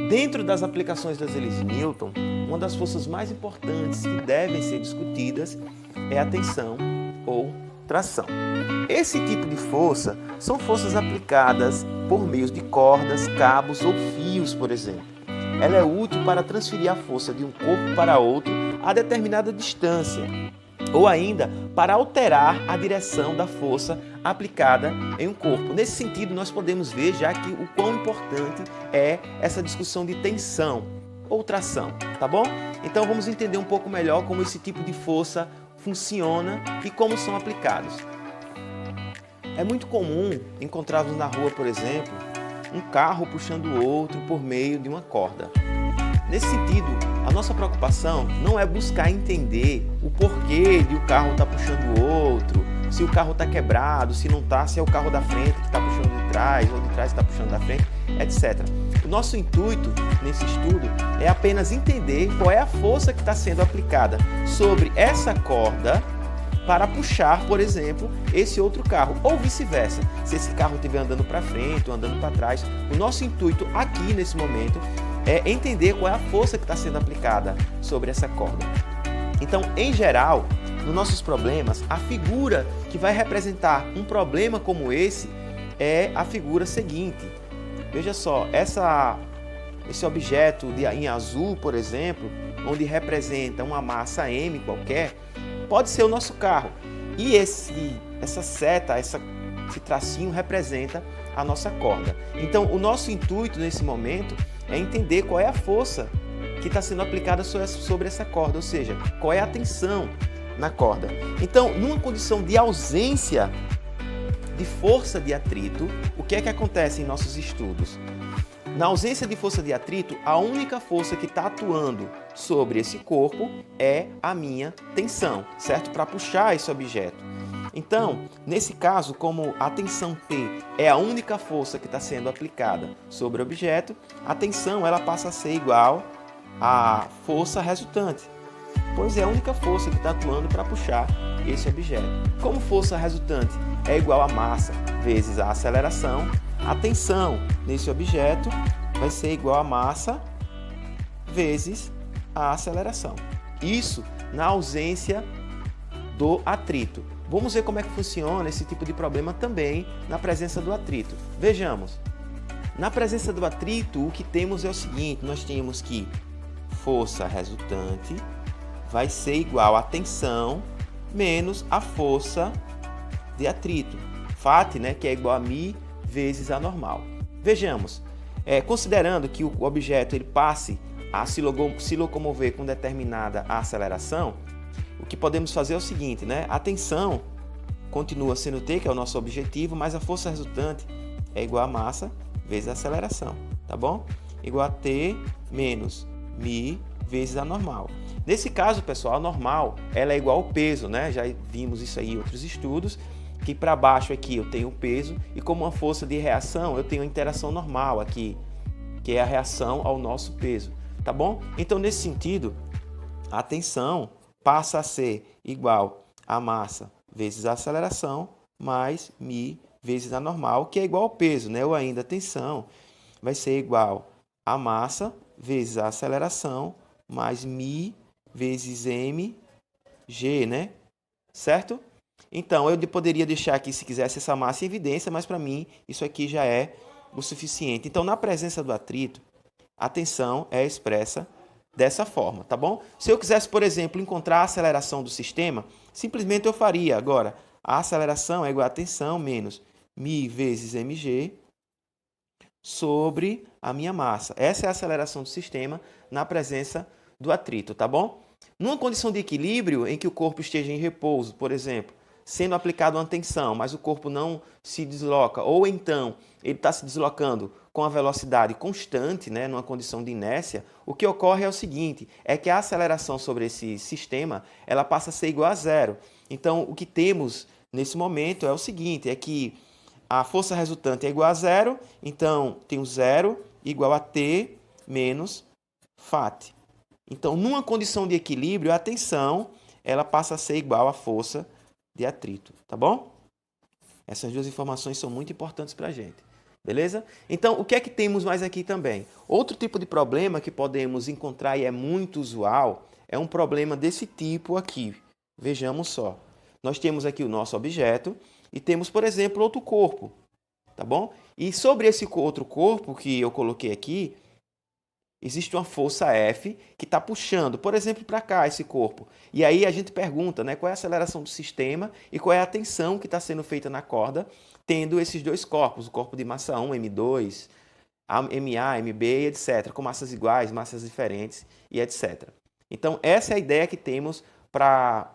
Dentro das aplicações das leis de Newton, uma das forças mais importantes que devem ser discutidas é a tensão ou tração. Esse tipo de força são forças aplicadas por meio de cordas, cabos ou fios, por exemplo. Ela é útil para transferir a força de um corpo para outro a determinada distância, ou ainda para alterar a direção da força aplicada em um corpo. Nesse sentido, nós podemos ver já que o quão importante é essa discussão de tensão ou tração, tá bom? Então vamos entender um pouco melhor como esse tipo de força funciona e como são aplicados. É muito comum encontrarmos na rua, por exemplo, um carro puxando o outro por meio de uma corda. Nesse sentido, a nossa preocupação não é buscar entender o porquê de o carro estar puxando o outro, se o carro está quebrado, se não está, se é o carro da frente que está puxando de trás, ou de trás que está puxando da frente, etc. O nosso intuito nesse estudo é apenas entender qual é a força que está sendo aplicada sobre essa corda para puxar, por exemplo, esse outro carro, ou vice-versa. Se esse carro estiver andando para frente ou andando para trás, o nosso intuito aqui nesse momento é entender qual é a força que está sendo aplicada sobre essa corda. Então, em geral, nos nossos problemas, a figura que vai representar um problema como esse é a figura seguinte. Veja só, esse objeto em azul, por exemplo, onde representa uma massa M qualquer, pode ser o nosso carro. E essa seta, esse tracinho representa a nossa corda. Então, o nosso intuito nesse momento é entender qual é a força que está sendo aplicada sobre essa corda, ou seja, qual é a tensão na corda. Então, numa condição de ausência de força de atrito, o que é que acontece em nossos estudos? Na ausência de força de atrito, a única força que está atuando sobre esse corpo é a minha tensão, certo? Para puxar esse objeto. Então, nesse caso, como a tensão T é a única força que está sendo aplicada sobre o objeto, a tensão ela passa a ser igual à força resultante, pois é a única força que está atuando para puxar esse objeto. Como força resultante é igual a massa vezes a aceleração, a tensão nesse objeto vai ser igual a massa vezes a aceleração. Isso na ausência do atrito. Vamos ver como é que funciona esse tipo de problema também na presença do atrito. Vejamos. Na presença do atrito, o que temos é o seguinte, nós temos que força resultante vai ser igual a tensão menos a força de atrito. Φ, né, que é igual a μ vezes a normal. Vejamos, considerando que o objeto ele passe a se locomover com determinada aceleração, o que podemos fazer é o seguinte, né? A tensão continua sendo T, que é o nosso objetivo, mas a força resultante é igual a massa vezes a aceleração, tá bom? Igual a T menos μ vezes a normal. Nesse caso, pessoal, a normal ela é igual ao peso, né? Já vimos isso aí em outros estudos, que para baixo aqui eu tenho o peso e como uma força de reação eu tenho a interação normal aqui, que é a reação ao nosso peso, tá bom? Então, nesse sentido, a tensão passa a ser igual a massa vezes a aceleração mais μ vezes a normal, que é igual ao peso, né? Ou ainda a tensão vai ser igual a massa vezes a aceleração mais μ vezes mg, né? Certo? Então, eu poderia deixar aqui, se quisesse, essa massa em evidência, mas para mim isso aqui já é o suficiente. Então, na presença do atrito, a tensão é expressa dessa forma, tá bom? Se eu quisesse, por exemplo, encontrar a aceleração do sistema, simplesmente eu faria agora, a aceleração é igual a tensão menos μ vezes mg sobre a minha massa. Essa é a aceleração do sistema na presença do atrito, tá bom? Numa condição de equilíbrio em que o corpo esteja em repouso, por exemplo, sendo aplicada uma tensão, mas o corpo não se desloca, ou então ele está se deslocando com a velocidade constante, né, numa condição de inércia, o que ocorre é o seguinte, é que a aceleração sobre esse sistema, ela passa a ser igual a zero. Então, o que temos nesse momento é o seguinte, é que a força resultante é igual a zero, então tenho zero igual a T menos Φ. Então, numa condição de equilíbrio, a tensão ela passa a ser igual à força de atrito, tá bom? Essas duas informações são muito importantes para a gente. Beleza? Então, o que é que temos mais aqui também? Outro tipo de problema que podemos encontrar e é muito usual é um problema desse tipo aqui. Vejamos só. Nós temos aqui o nosso objeto e temos, por exemplo, outro corpo, tá bom? E sobre esse outro corpo que eu coloquei aqui, existe uma força F que está puxando, por exemplo, para cá esse corpo. E aí a gente pergunta, né, qual é a aceleração do sistema e qual é a tensão que está sendo feita na corda, tendo esses dois corpos, o corpo de massa 1, M2, MA, MB, etc., com massas iguais, massas diferentes e etc. Então, essa é a ideia que temos para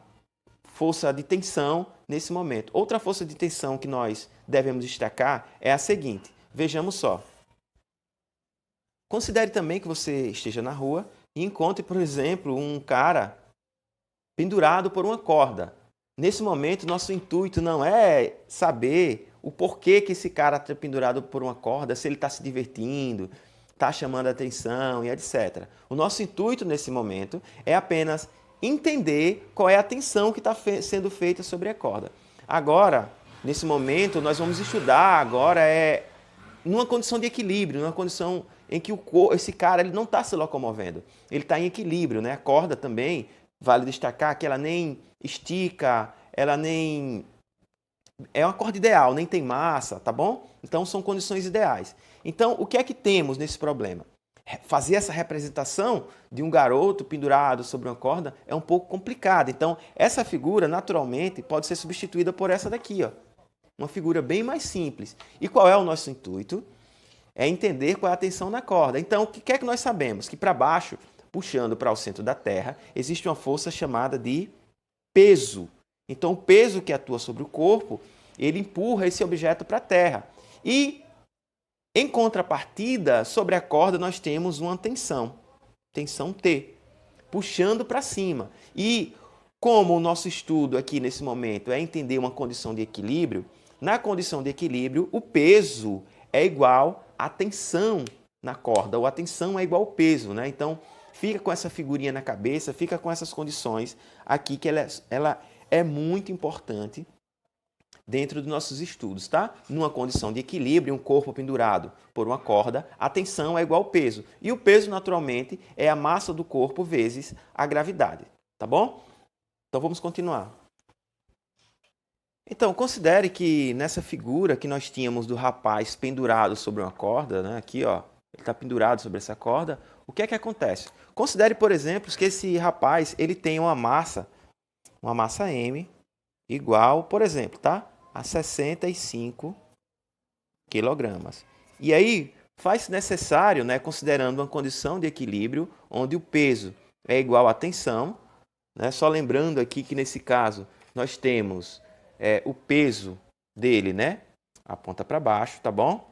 força de tensão nesse momento. Outra força de tensão que nós devemos destacar é a seguinte. Vejamos só. Considere também que você esteja na rua e encontre, por exemplo, um cara pendurado por uma corda. Nesse momento, nosso intuito não é saber o porquê que esse cara está pendurado por uma corda, se ele está se divertindo, está chamando a atenção e etc. O nosso intuito nesse momento é apenas entender qual é a tensão que está sendo feita sobre a corda. Agora, nesse momento, nós vamos estudar agora numa condição de equilíbrio, numa condição em que esse cara ele não está se locomovendo. Ele está em equilíbrio, né? A corda também, vale destacar que ela nem estica, ela nem... É uma corda ideal, nem tem massa, tá bom? Então, são condições ideais. Então, o que é que temos nesse problema? Fazer essa representação de um garoto pendurado sobre uma corda é um pouco complicado. Então, essa figura, naturalmente, pode ser substituída por essa daqui, ó. Uma figura bem mais simples. E qual é o nosso intuito? É entender qual é a tensão na corda. Então, o que é que nós sabemos? Que para baixo, puxando para o centro da Terra, existe uma força chamada de peso. Então, o peso que atua sobre o corpo, ele empurra esse objeto para a Terra. E, em contrapartida, sobre a corda, nós temos uma tensão T, puxando para cima. E, como o nosso estudo aqui nesse momento é entender uma condição de equilíbrio, na condição de equilíbrio, o peso é igual à tensão na corda, ou a tensão é igual ao peso, né? Então, fica com essa figurinha na cabeça, fica com essas condições aqui, que ela é muito importante dentro dos nossos estudos, tá? Numa condição de equilíbrio, um corpo pendurado por uma corda, a tensão é igual ao peso. E o peso, naturalmente, é a massa do corpo vezes a gravidade, tá bom? Então, vamos continuar. Então, considere que nessa figura que nós tínhamos do rapaz pendurado sobre uma corda, né? Aqui, ó, ele está pendurado sobre essa corda. O que é que acontece? Considere, por exemplo, que esse rapaz ele tem uma massa M igual, por exemplo, tá? A 65 quilogramas. E aí, faz necessário, né, considerando uma condição de equilíbrio, onde o peso é igual à tensão, né? Só lembrando aqui que nesse caso nós temos o peso dele, né? Aponta para baixo, tá bom?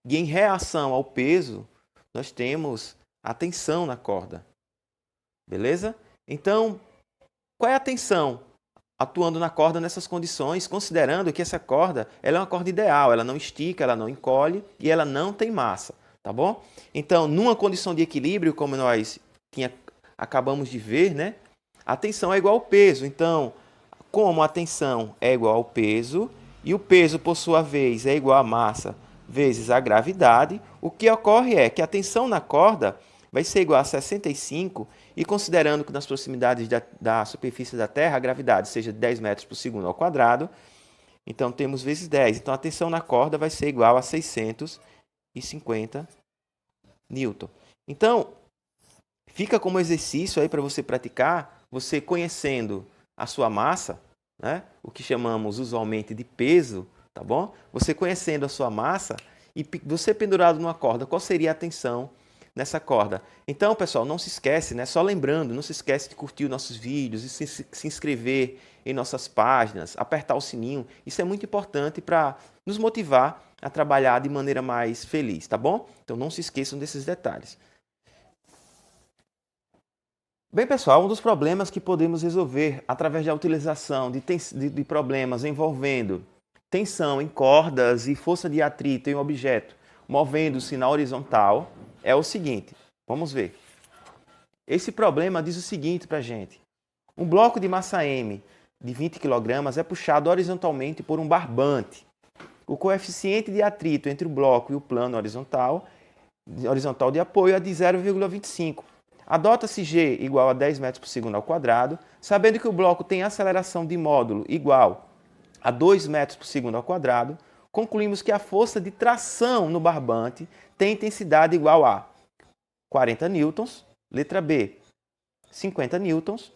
E em reação ao peso, nós temos a tensão na corda. Beleza? Então, qual é a tensão atuando na corda nessas condições, considerando que essa corda ela é uma corda ideal, ela não estica, ela não encolhe e ela não tem massa, tá bom? Então, numa condição de equilíbrio, como nós acabamos de ver, né? A tensão é igual ao peso. Então, como a tensão é igual ao peso e o peso, por sua vez, é igual à massa vezes a gravidade, o que ocorre é que a tensão na corda vai ser igual a 65 e considerando que nas proximidades da superfície da Terra a gravidade seja de 10 metros por segundo ao quadrado, então temos vezes 10. Então a tensão na corda vai ser igual a 650 newton. Então, fica como exercício aí para você praticar, você conhecendo a sua massa, né? O que chamamos usualmente de peso, tá bom? Você conhecendo a sua massa e você pendurado numa corda, qual seria a tensão nessa corda? Então, pessoal, não se esquece, né? Só lembrando, não se esquece de curtir os nossos vídeos e se inscrever em nossas páginas, apertar o sininho. Isso é muito importante para nos motivar a trabalhar de maneira mais feliz, tá bom? Então, não se esqueçam desses detalhes. Bem, pessoal, um dos problemas que podemos resolver através da utilização de problemas envolvendo tensão em cordas e força de atrito em um objeto movendo-se na horizontal é o seguinte. Vamos ver. Esse problema diz o seguinte para a gente. Um bloco de massa M de 20 kg é puxado horizontalmente por um barbante. o coeficiente de atrito entre o bloco e o plano horizontal de apoio é de 0,25. Adota-se G igual a 10 metros por segundo ao quadrado, sabendo que o bloco tem aceleração de módulo igual a 2 metros por segundo ao quadrado, concluímos que a força de tração no barbante tem intensidade igual a 40 newtons, letra B, 50 newtons,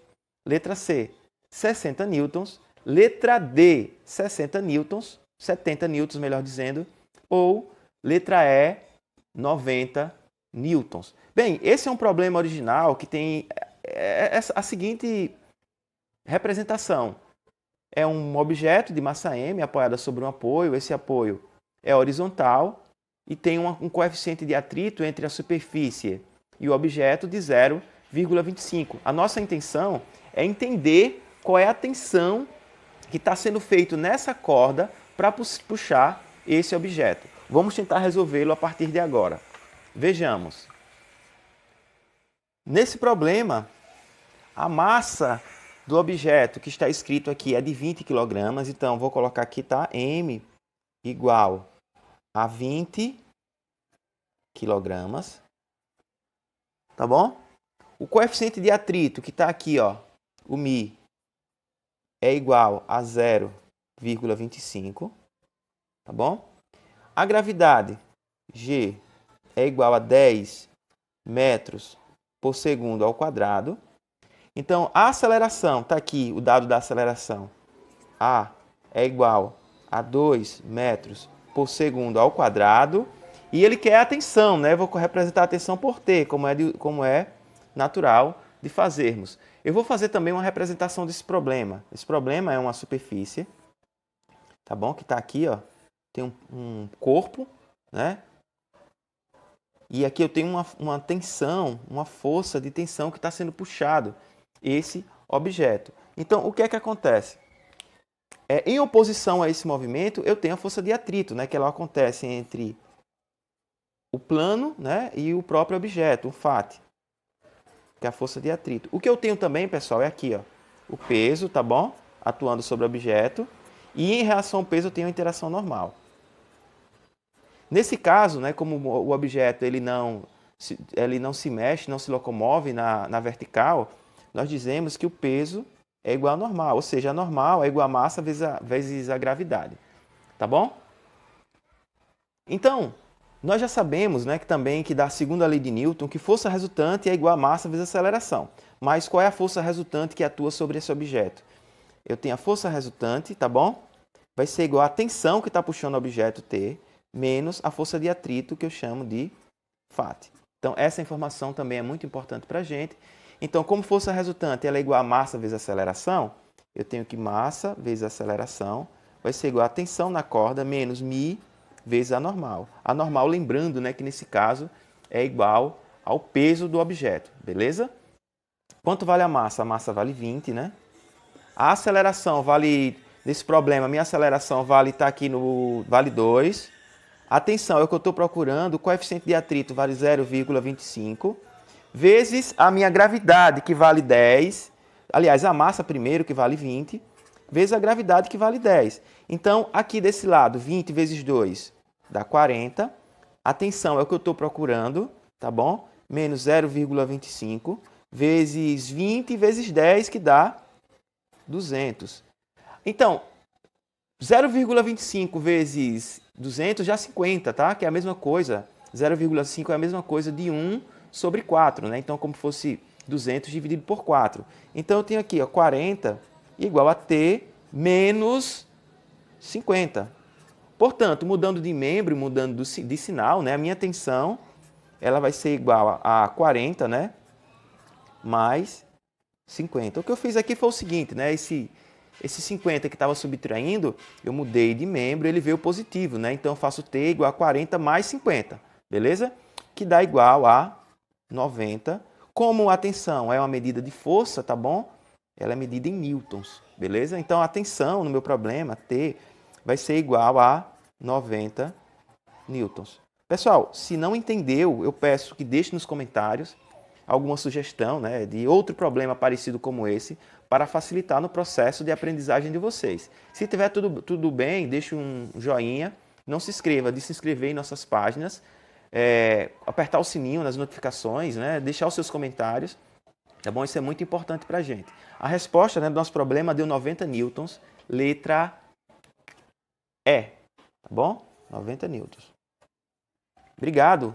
letra C, 60 newtons, letra D, 60 newtons, 70 newtons, melhor dizendo, ou letra E, 90 newtons. Bem, esse é um problema original que tem a seguinte representação. É um objeto de massa m apoiado sobre um apoio. Esse apoio é horizontal e tem um coeficiente de atrito entre a superfície e o objeto de 0,25. A nossa intenção é entender qual é a tensão que está sendo feita nessa corda para puxar esse objeto. Vamos tentar resolvê-lo a partir de agora. Vejamos. Nesse problema, a massa do objeto que está escrito aqui é de 20 kg. Então, vou colocar aqui, tá? M igual a 20 kg. Tá bom? O coeficiente de atrito que está aqui, ó, o μ, é igual a 0,25. Tá bom? A gravidade, G, é igual a 10 metros por segundo ao quadrado. Então, a aceleração, está aqui o dado da aceleração. A é igual a 2 metros por segundo ao quadrado. E ele quer a tensão, né? Vou representar a tensão por T, como é natural de fazermos. Eu vou fazer também uma representação desse problema. Esse problema é uma superfície, tá bom? Que está aqui, ó. Tem um corpo, né? E aqui eu tenho uma tensão, uma força de tensão que está sendo puxado esse objeto. Então, o que é que acontece? Em oposição a esse movimento, eu tenho a força de atrito, né? Que ela acontece entre o plano, né? E o próprio objeto, o FAT, que é a força de atrito. O que eu tenho também, pessoal, é aqui, ó, o peso, tá bom? Atuando sobre o objeto. E em relação ao peso, eu tenho a interação normal. Nesse caso, né, como o objeto ele não se mexe, não se locomove na vertical, nós dizemos que o peso é igual a normal, ou seja, a normal é igual a massa vezes a gravidade. Tá bom? Então, nós já sabemos, né, que da segunda lei de Newton, que força resultante é igual a massa vezes aceleração. Mas qual é a força resultante que atua sobre esse objeto? Eu tenho a força resultante, tá bom? Vai ser igual a tensão que está puxando o objeto T, menos a força de atrito, que eu chamo de FAT. Então, essa informação também é muito importante para a gente. Então, como força resultante ela é igual a massa vezes aceleração, eu tenho que massa vezes aceleração vai ser igual a tensão na corda menos μ vezes a normal. A normal, lembrando, né, que nesse caso é igual ao peso do objeto, beleza? Quanto vale a massa? A massa vale 20, né? A aceleração vale, nesse problema, a minha aceleração vale, tá aqui no, vale 2. A tensão é o que eu estou procurando, o coeficiente de atrito vale 0,25, vezes a minha gravidade, que vale 10, aliás, a massa primeiro, que vale 20, vezes a gravidade, que vale 10. Então, aqui desse lado, 20 vezes 2 dá 40. A tensão é o que eu estou procurando, tá bom? Menos 0,25 vezes 20 vezes 10, que dá 200. Então, 0,25 vezes 200 já 50, tá? Que é a mesma coisa. 0,5 é a mesma coisa de 1 sobre 4, né? Então, como fosse 200 dividido por 4. Então, eu tenho aqui, ó, 40 igual a T menos 50. Portanto, mudando de membro, mudando de sinal, né? A minha tensão ela vai ser igual a 40, né? Mais 50. O que eu fiz aqui foi o seguinte, né? Esse 50 que estava subtraindo, eu mudei de membro, ele veio positivo, né? Então, eu faço T igual a 40 mais 50, beleza? Que dá igual a 90. Como a tensão é uma medida de força, tá bom? Ela é medida em newtons, beleza? Então, a tensão no meu problema, T, vai ser igual a 90 newtons. Pessoal, se não entendeu, eu peço que deixe nos comentários alguma sugestão, né, de outro problema parecido como esse, para facilitar no processo de aprendizagem de vocês. Se tiver tudo bem, deixe um joinha, não se inscreva, de se inscrever em nossas páginas, apertar o sininho nas notificações, né? Deixar os seus comentários, tá bom? Isso é muito importante para a gente. A resposta, né, do nosso problema deu 90 newtons, letra E, tá bom? 90 newtons. Obrigado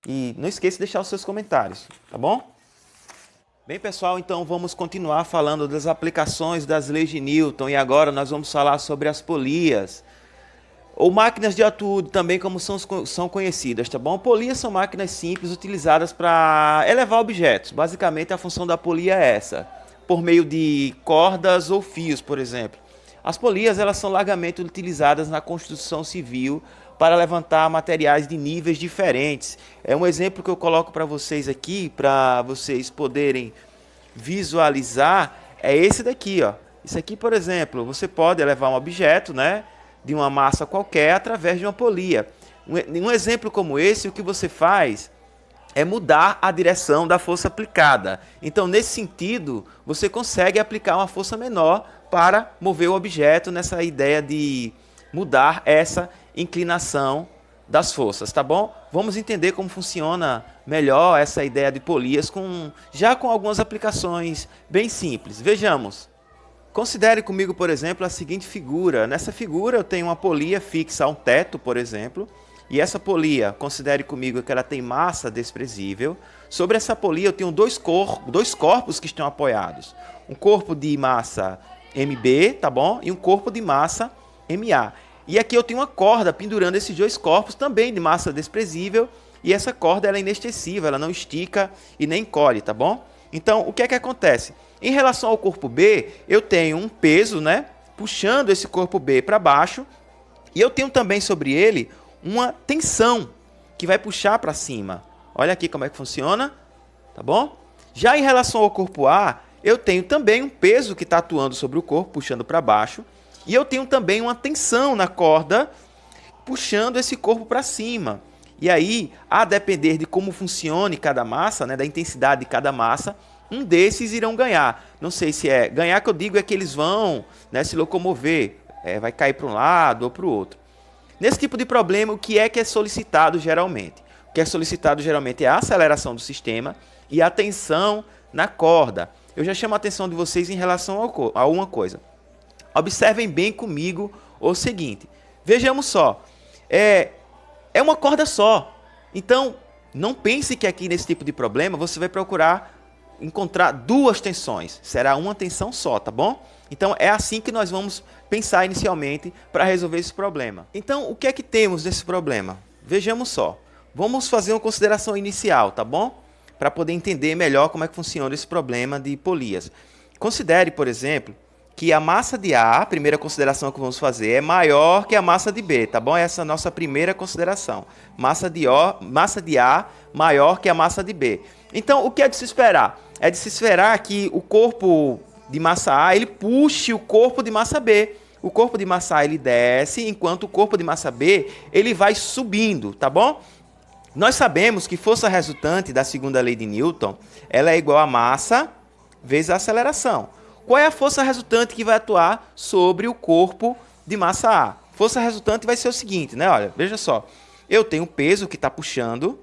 e não esqueça de deixar os seus comentários, tá bom? Bem, pessoal, então vamos continuar falando das aplicações das leis de Newton e agora nós vamos falar sobre as polias, ou máquinas de attude também, como são conhecidas, tá bom? Polias são máquinas simples utilizadas para elevar objetos. Basicamente, a função da polia é essa, por meio de cordas ou fios, por exemplo. As polias, elas são largamente utilizadas na construção civil para levantar materiais de níveis diferentes. É um exemplo que eu coloco para vocês aqui, para vocês poderem visualizar, é esse daqui, ó. Isso aqui, por exemplo, você pode elevar um objeto, né, de uma massa qualquer através de uma polia. Um exemplo como esse, o que você faz é mudar a direção da força aplicada. Então, nesse sentido, você consegue aplicar uma força menor para mover o objeto nessa ideia de mudar essa inclinação das forças, tá bom? Vamos entender como funciona melhor essa ideia de polias já com algumas aplicações bem simples. Vejamos. Considere comigo, por exemplo, a seguinte figura. Nessa figura eu tenho uma polia fixa a um teto, por exemplo, e essa polia, considere comigo que ela tem massa desprezível. Sobre essa polia eu tenho dois corpos que estão apoiados. Um corpo de massa MB, tá bom? E um corpo de massa MA. E aqui eu tenho uma corda pendurando esses dois corpos, também de massa desprezível, e essa corda ela é inextensível, ela não estica e nem encolhe, tá bom? Então, o que é que acontece? Em relação ao corpo B, eu tenho um peso, né, puxando esse corpo B para baixo, e eu tenho também sobre ele uma tensão que vai puxar para cima. Olha aqui como é que funciona, tá bom? Já em relação ao corpo A, eu tenho também um peso que está atuando sobre o corpo, puxando para baixo, e eu tenho também uma tensão na corda, puxando esse corpo para cima. E aí, a depender de como funcione cada massa, né, da intensidade de cada massa, um desses irão ganhar. Não sei se é ganhar, que eu digo é que eles vão, né, se locomover, vai cair para um lado ou para o outro. Nesse tipo de problema, o que é solicitado geralmente? O que é solicitado geralmente é a aceleração do sistema e a tensão na corda. Eu já chamo a atenção de vocês em relação a uma coisa. Observem bem comigo o seguinte. Vejamos só. É uma corda só. Então, não pense que aqui nesse tipo de problema você vai procurar encontrar duas tensões. Será uma tensão só, tá bom? Então, é assim que nós vamos pensar inicialmente para resolver esse problema. Então, o que é que temos nesse problema? Vejamos só. Vamos fazer uma consideração inicial, tá bom? Para poder entender melhor como é que funciona esse problema de polias. Considere, por exemplo, que a massa de A, a primeira consideração que vamos fazer, é maior que a massa de B, tá bom? Essa é a nossa primeira consideração. Massa de A maior que a massa de B. Então, o que é de se esperar? É de se esperar que o corpo de massa A, ele puxe o corpo de massa B. O corpo de massa A, ele desce, enquanto o corpo de massa B, ele vai subindo, tá bom? Nós sabemos que força resultante da segunda lei de Newton, ela é igual a massa vezes a aceleração. Qual é a força resultante que vai atuar sobre o corpo de massa A? Força resultante vai ser o seguinte, né? Olha, veja só. Eu tenho um peso que está puxando,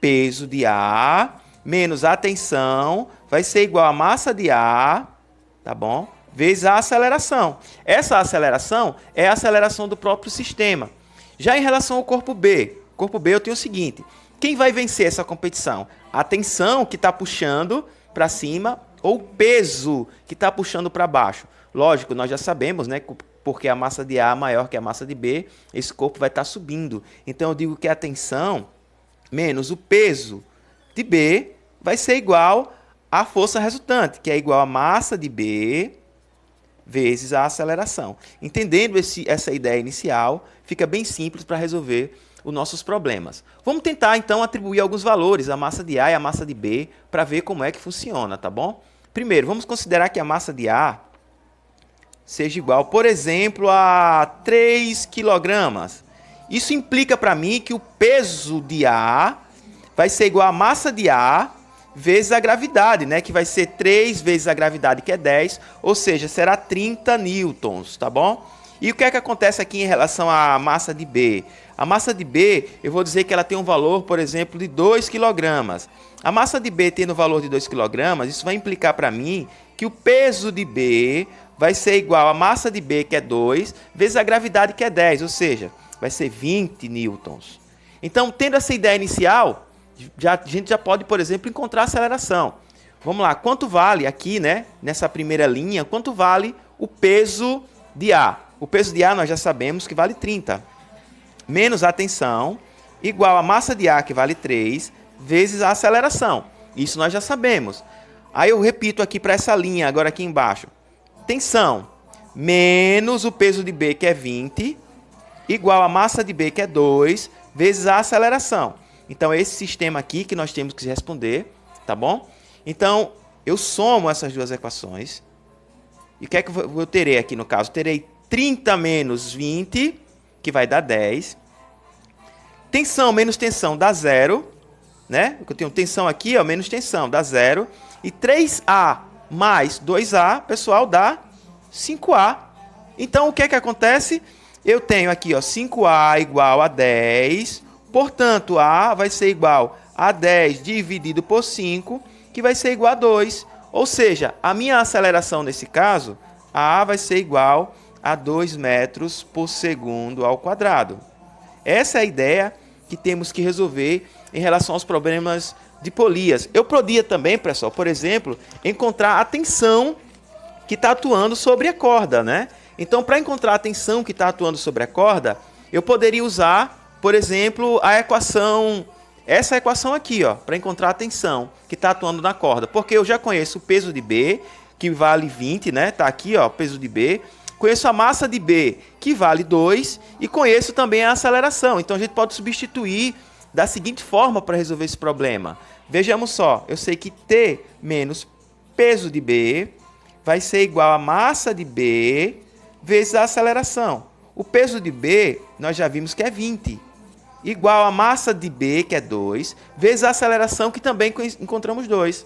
peso de A, menos a tensão, vai ser igual a massa de A, tá bom? Vezes a aceleração. Essa aceleração é a aceleração do próprio sistema. Já em relação ao corpo B eu tenho o seguinte. Quem vai vencer essa competição? A tensão que está puxando para cima ou o peso que está puxando para baixo. Lógico, nós já sabemos, né? Porque a massa de A é maior que a massa de B, esse corpo vai estar subindo. Então, eu digo que a tensão menos o peso de B vai ser igual à força resultante, que é igual a massa de B vezes a aceleração. Entendendo essa ideia inicial, fica bem simples para resolver os nossos problemas. Vamos tentar, então, atribuir alguns valores à massa de A e à massa de B para ver como é que funciona, tá bom? Primeiro, vamos considerar que a massa de A seja igual, por exemplo, a 3 kg. Isso implica para mim que o peso de A vai ser igual à massa de A vezes a gravidade, né? Que vai ser 3 vezes a gravidade, que é 10, ou seja, será 30 newtons, tá bom? E o que é que acontece aqui em relação à massa de B? A massa de B, eu vou dizer que ela tem um valor, por exemplo, de 2 kg. A massa de B tendo o valor de 2 kg, isso vai implicar para mim que o peso de B vai ser igual à massa de B, que é 2, vezes a gravidade, que é 10, ou seja, vai ser 20 newtons. Então, tendo essa ideia inicial, a gente já pode, por exemplo, encontrar a aceleração. Vamos lá, quanto vale aqui, né, nessa primeira linha, quanto vale o peso de A? O peso de A nós já sabemos que vale 30, menos a tensão, igual a massa de A, que vale 3, vezes a aceleração. Isso nós já sabemos. Aí eu repito aqui para essa linha, agora aqui embaixo. Tensão, menos o peso de B, que é 20, igual a massa de B, que é 2, vezes a aceleração. Então, é esse sistema aqui que nós temos que responder, tá bom? Então, eu somo essas duas equações. E o que é que eu terei aqui no caso? Terei 30 menos 20, que vai dar 10. Tensão menos tensão dá 0, né? Eu tenho tensão aqui, ó, menos tensão dá 0. E 3A mais 2A, pessoal, dá 5A. Então, o que é que acontece? Eu tenho aqui, ó, 5A igual a 10. Portanto, A vai ser igual a 10 dividido por 5, que vai ser igual a 2. Ou seja, a minha aceleração nesse caso, A vai ser igual a 2 metros por segundo ao quadrado. Essa é a ideia que temos que resolver em relação aos problemas de polias. Eu podia também, pessoal, por exemplo, encontrar a tensão que está atuando sobre a corda, né? Então, para encontrar a tensão que está atuando sobre a corda, eu poderia usar, por exemplo, essa equação aqui, ó, para encontrar a tensão que está atuando na corda, porque eu já conheço o peso de B, que vale 20, né? Tá aqui, ó, peso de B. Conheço a massa de B, que vale 2, e conheço também a aceleração. Então, a gente pode substituir da seguinte forma para resolver esse problema. Vejamos só, eu sei que T menos peso de B vai ser igual a massa de B vezes a aceleração. O peso de B, nós já vimos que é 20, igual a massa de B, que é 2, vezes a aceleração, que também encontramos 2.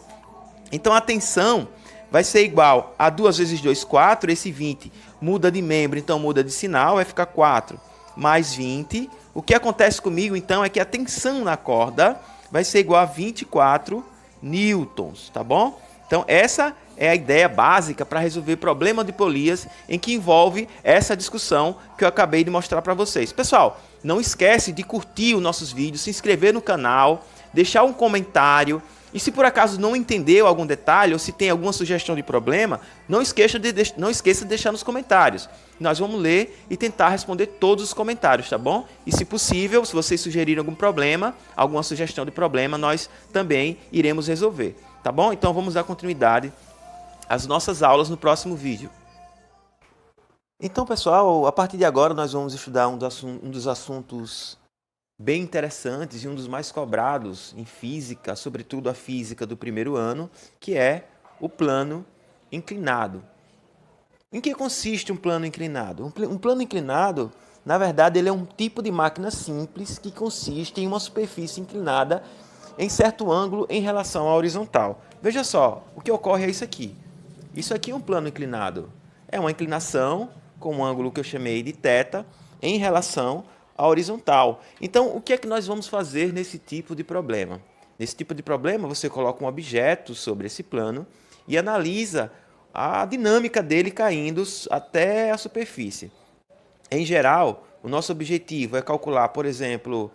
Então, a tensão vai ser igual a 2 vezes 2, 4, esse 20 muda de membro, então muda de sinal, vai ficar 4 mais 20. O que acontece comigo, então, é que a tensão na corda vai ser igual a 24 newtons, tá bom? Então, essa é a ideia básica para resolver problema de polias, em que envolve essa discussão que eu acabei de mostrar para vocês. Pessoal, não esquece de curtir os nossos vídeos, se inscrever no canal, deixar um comentário. E se por acaso não entendeu algum detalhe ou se tem alguma sugestão de problema, não esqueça de deixar nos comentários. Nós vamos ler e tentar responder todos os comentários, tá bom? E se possível, se vocês sugerirem algum problema, alguma sugestão de problema, nós também iremos resolver, tá bom? Então vamos dar continuidade às nossas aulas no próximo vídeo. Então, pessoal, a partir de agora nós vamos estudar um dos assuntos bem interessantes e um dos mais cobrados em física, sobretudo a física do primeiro ano, que é o plano inclinado. Em que consiste um plano inclinado? Um plano inclinado, na verdade, ele é um tipo de máquina simples que consiste em uma superfície inclinada em certo ângulo em relação à horizontal. Veja só, o que ocorre é isso aqui. Isso aqui é um plano inclinado. É uma inclinação com um ângulo que eu chamei de θ em relação à horizontal. Então, o que é que nós vamos fazer nesse tipo de problema? Nesse tipo de problema, você coloca um objeto sobre esse plano e analisa a dinâmica dele caindo até a superfície. Em geral, o nosso objetivo é calcular, por exemplo,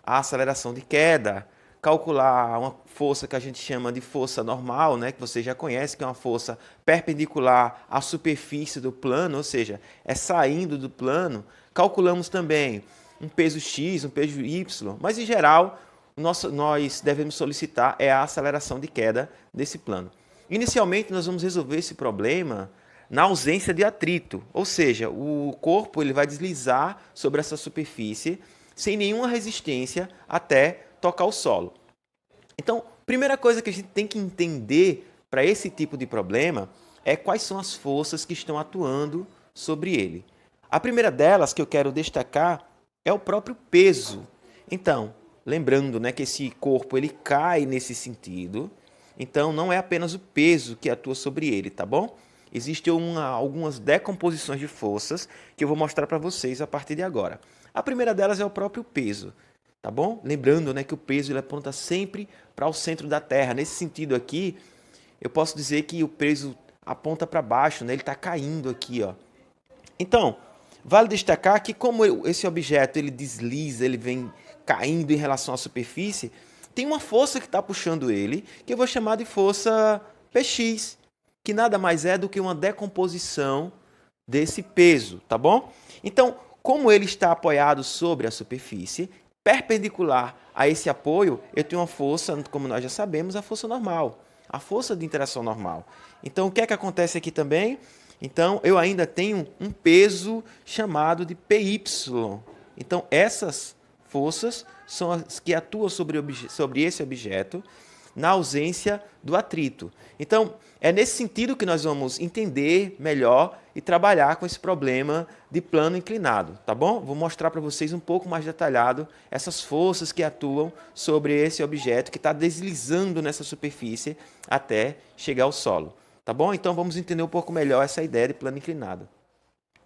a aceleração de queda, calcular uma força que a gente chama de força normal, né, que você já conhece, que é uma força perpendicular à superfície do plano, ou seja, é saindo do plano. Calculamos também um peso x, um peso y, mas em geral nós devemos solicitar a aceleração de queda desse plano. Inicialmente nós vamos resolver esse problema na ausência de atrito, ou seja, o corpo ele vai deslizar sobre essa superfície sem nenhuma resistência até tocar o solo. Então, primeira coisa que a gente tem que entender para esse tipo de problema é quais são as forças que estão atuando sobre ele. A primeira delas que eu quero destacar é o próprio peso. Então, lembrando, né, que esse corpo ele cai nesse sentido, então não é apenas o peso que atua sobre ele, tá bom? Existem algumas decomposições de forças que eu vou mostrar para vocês a partir de agora. A primeira delas é o próprio peso, tá bom? Lembrando, né, que o peso ele aponta sempre para o centro da Terra. Nesse sentido aqui, eu posso dizer que o peso aponta para baixo, né? Ele está caindo aqui, ó. Então, vale destacar que como esse objeto ele desliza, ele vem caindo em relação à superfície, tem uma força que está puxando ele, que eu vou chamar de força Px, que nada mais é do que uma decomposição desse peso, tá bom? Então, como ele está apoiado sobre a superfície, perpendicular a esse apoio, eu tenho uma força, como nós já sabemos, a força normal, a força de interação normal. Então, o que é que acontece aqui também? Então, eu ainda tenho um peso chamado de Py. Então, essas forças são as que atuam sobre esse objeto na ausência do atrito. Então, é nesse sentido que nós vamos entender melhor e trabalhar com esse problema de plano inclinado, tá bom? Vou mostrar para vocês um pouco mais detalhado essas forças que atuam sobre esse objeto que está deslizando nessa superfície até chegar ao solo, tá bom? Então, vamos entender um pouco melhor essa ideia de plano inclinado.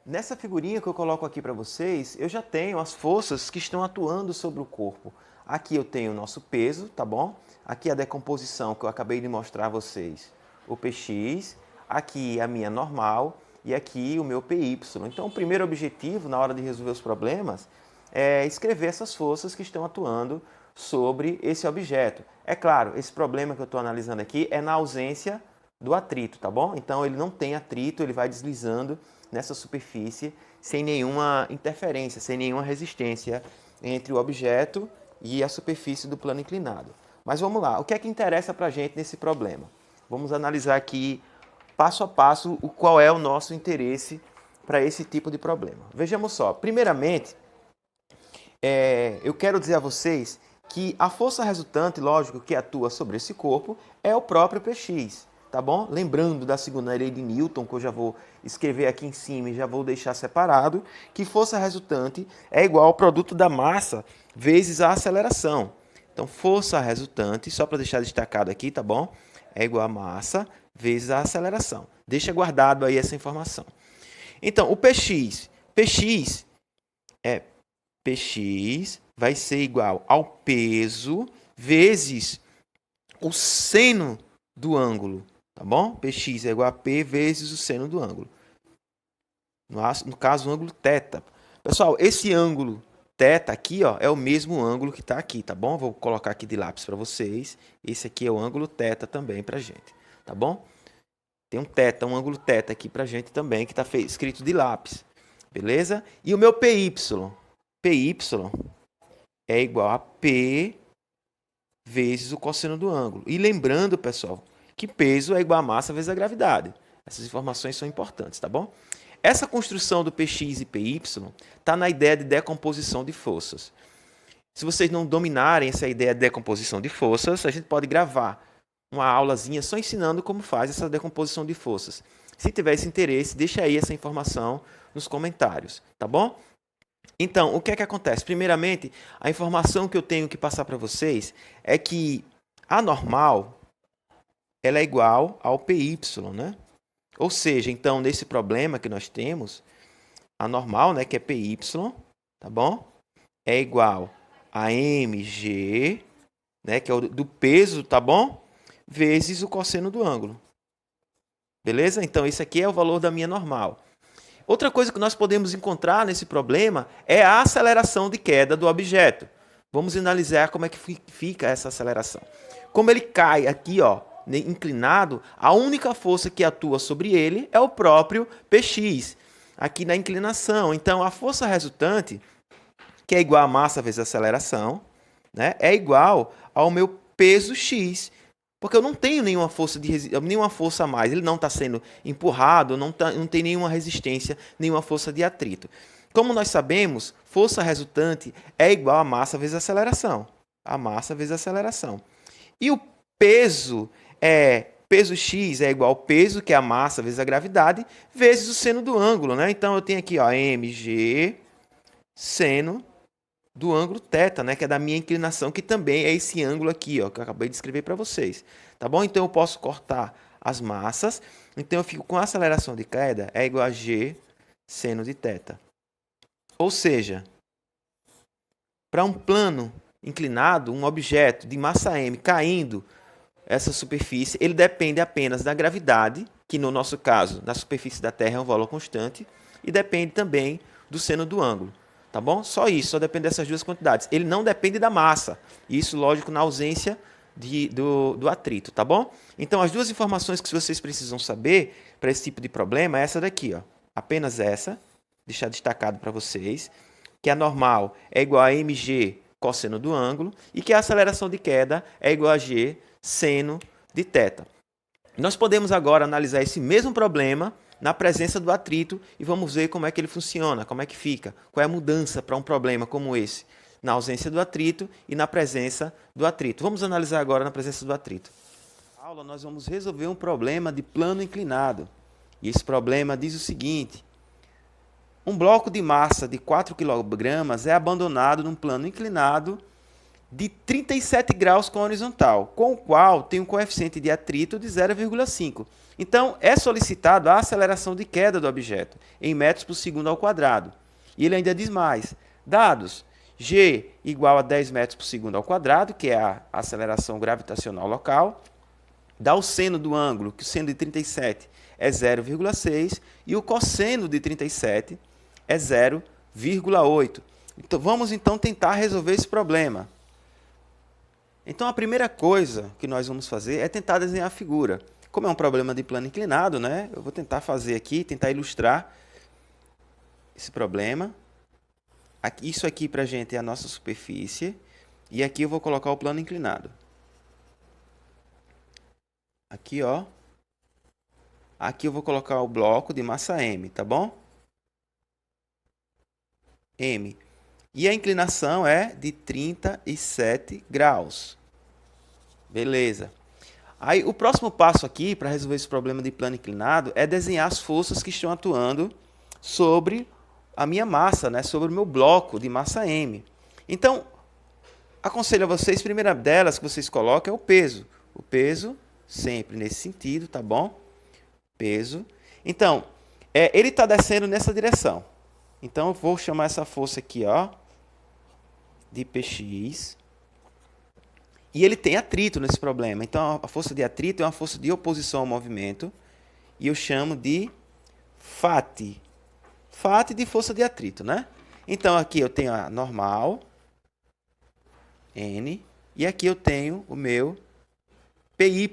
Nessa figurinha que eu coloco aqui para vocês, eu já tenho as forças que estão atuando sobre o corpo. Aqui eu tenho o nosso peso, tá bom? Aqui a decomposição que eu acabei de mostrar a vocês, o Px, aqui a minha normal e aqui o meu Py. Então, o primeiro objetivo na hora de resolver os problemas é escrever essas forças que estão atuando sobre esse objeto. É claro, esse problema que eu estou analisando aqui é na ausência do atrito, tá bom? Então, ele não tem atrito, ele vai deslizando nessa superfície sem nenhuma interferência, sem nenhuma resistência entre o objeto e a superfície do plano inclinado. Mas vamos lá, o que é que interessa para a gente nesse problema? Vamos analisar aqui, passo a passo, qual é o nosso interesse para esse tipo de problema. Vejamos só, primeiramente, eu quero dizer a vocês que a força resultante, lógico, que atua sobre esse corpo é o próprio Px, tá bom? Lembrando da segunda lei de Newton, que eu já vou escrever aqui em cima e já vou deixar separado, que força resultante é igual ao produto da massa vezes a aceleração. Então, força resultante, só para deixar destacado aqui, tá bom? É igual a massa vezes a aceleração. Deixa guardado aí essa informação. Então, o Px vai ser igual ao peso vezes o seno do ângulo, tá bom? Px é igual a P vezes o seno do ângulo. No caso, o ângulo θ. Pessoal, esse ângulo θ aqui, ó, é o mesmo ângulo que está aqui, tá bom? Vou colocar aqui de lápis para vocês. Esse aqui é o ângulo θ também para a gente, tá bom? Tem um ângulo θ aqui para a gente também, que está escrito de lápis, beleza? E o meu Py é igual a P vezes o cosseno do ângulo. E lembrando, pessoal, que peso é igual a massa vezes a gravidade. Essas informações são importantes, tá bom? Essa construção do Px e Py está na ideia de decomposição de forças. Se vocês não dominarem essa ideia de decomposição de forças, a gente pode gravar uma aulazinha só ensinando como faz essa decomposição de forças. Se tiver esse interesse, deixa aí essa informação nos comentários, tá bom? Então, o que é que acontece? Primeiramente, a informação que eu tenho que passar para vocês é que a normal ela é igual ao Py, né? Ou seja, então, nesse problema que nós temos, a normal, né, que é Py, tá bom? É igual a mg, né, que é o do peso, tá bom? Vezes o cosseno do ângulo. Beleza? Então, esse aqui é o valor da minha normal. Outra coisa que nós podemos encontrar nesse problema é a aceleração de queda do objeto. Vamos analisar como é que fica essa aceleração. Como ele cai aqui, ó, inclinado, a única força que atua sobre ele é o próprio Px, aqui na inclinação. Então, a força resultante, que é igual a massa vezes a aceleração, né, é igual ao meu peso x, porque eu não tenho nenhuma força a mais, ele não está sendo empurrado, não tem nenhuma resistência, nenhuma força de atrito. Como nós sabemos, força resultante é igual a massa vezes a aceleração. A massa vezes a aceleração. E o peso x é igual ao peso, que é a massa vezes a gravidade, vezes o seno do ângulo, né? Então, eu tenho aqui, ó, mg seno do ângulo θ, né, que é da minha inclinação, que também é esse ângulo aqui, ó, que eu acabei de escrever para vocês. Tá bom? Então eu posso cortar as massas. Então eu fico com a aceleração de queda é igual a g seno de θ. Ou seja, para um plano inclinado, um objeto de massa m caindo essa superfície, ele depende apenas da gravidade, que no nosso caso, na superfície da Terra é um valor constante, e depende também do seno do ângulo. Tá bom? Só isso, só depende dessas duas quantidades. Ele não depende da massa. Isso, lógico, na ausência do atrito, tá bom? Então, as duas informações que vocês precisam saber para esse tipo de problema é essa daqui, ó. Apenas essa, deixar destacado para vocês, que a normal é igual a mg cosseno do ângulo e que a aceleração de queda é igual a g seno de θ. Nós podemos agora analisar esse mesmo problema na presença do atrito e vamos ver como é que ele funciona, como é que fica, qual é a mudança para um problema como esse, na ausência do atrito e na presença do atrito. Vamos analisar agora na presença do atrito. Na aula nós vamos resolver um problema de plano inclinado. E esse problema diz o seguinte: um bloco de massa de 4 kg é abandonado num plano inclinado de 37 graus com a horizontal, com o qual tem um coeficiente de atrito de 0,5. Então, é solicitado a aceleração de queda do objeto, em metros por segundo ao quadrado. E ele ainda diz mais: dados g igual a 10 metros por segundo ao quadrado, que é a aceleração gravitacional local, dá o seno do ângulo, que o seno de 37 é 0,6, e o cosseno de 37 é 0,8. Então, vamos então tentar resolver esse problema. Então, a primeira coisa que nós vamos fazer é tentar desenhar a figura. Como é um problema de plano inclinado, né? Eu vou tentar fazer aqui, tentar ilustrar esse problema. Isso aqui para a gente é a nossa superfície. E aqui eu vou colocar o plano inclinado. Aqui, ó. Aqui eu vou colocar o bloco de massa M, tá bom? M. E a inclinação é de 37 graus. Beleza. Aí, o próximo passo aqui, para resolver esse problema de plano inclinado, é desenhar as forças que estão atuando sobre a minha massa, né? Sobre o meu bloco de massa M. Então, aconselho a vocês, a primeira delas que vocês colocam é o peso. O peso, sempre nesse sentido, tá bom? Peso. Então, ele está descendo nessa direção. Então, eu vou chamar essa força aqui, ó, de Px, e ele tem atrito nesse problema. Então, a força de atrito é uma força de oposição ao movimento, e eu chamo de Φ. Φ de força de atrito, né? Então, aqui eu tenho a normal, N, e aqui eu tenho o meu Py.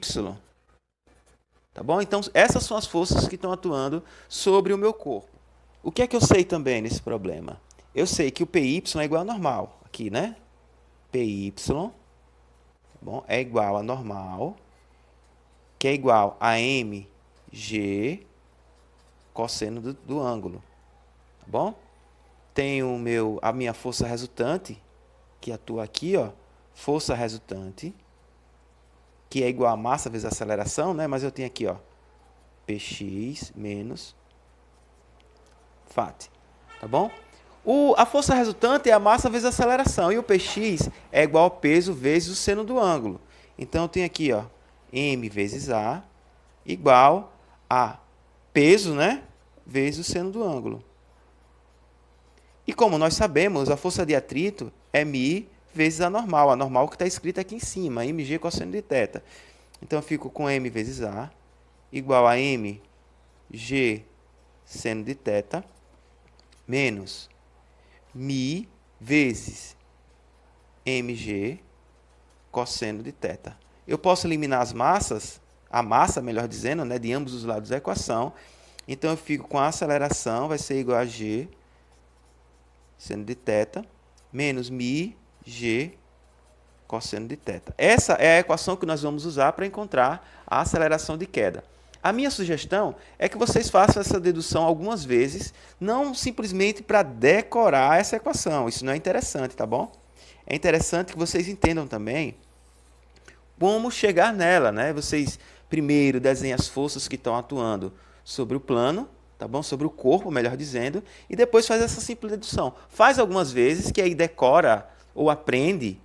Tá bom? Então, essas são as forças que estão atuando sobre o meu corpo. O que é que eu sei também nesse problema? Eu sei que o Py é igual a normal, aqui, né? Py, bom, é igual a normal, que é igual a mg cosseno do ângulo, tá bom? Tenho a minha força resultante, que atua aqui, ó, força resultante, que é igual a massa vezes a aceleração, né? Mas eu tenho aqui, ó, Px menos Φ, tá bom? A força resultante é a massa vezes a aceleração, e o Px é igual ao peso vezes o seno do ângulo. Então, eu tenho aqui, ó, m vezes a igual a peso, né, vezes o seno do ângulo. E como nós sabemos, a força de atrito é μ vezes a normal que está escrita aqui em cima, mg cosseno de θ. Então, eu fico com m vezes a igual a mg seno de θ menos μ vezes mg cosseno de θ. Eu posso eliminar as massas, a massa, melhor dizendo, né, de ambos os lados da equação. Então, eu fico com a aceleração, vai ser igual a g seno de θ menos μ g cosseno de θ. Essa é a equação que nós vamos usar para encontrar a aceleração de queda. A minha sugestão é que vocês façam essa dedução algumas vezes, não simplesmente para decorar essa equação. Isso não é interessante, tá bom? É interessante que vocês entendam também como chegar nela, né? Vocês primeiro desenham as forças que estão atuando sobre o plano, tá bom? Sobre o corpo, melhor dizendo, e depois faz essa simples dedução. Faz algumas vezes, que aí decora ou aprende,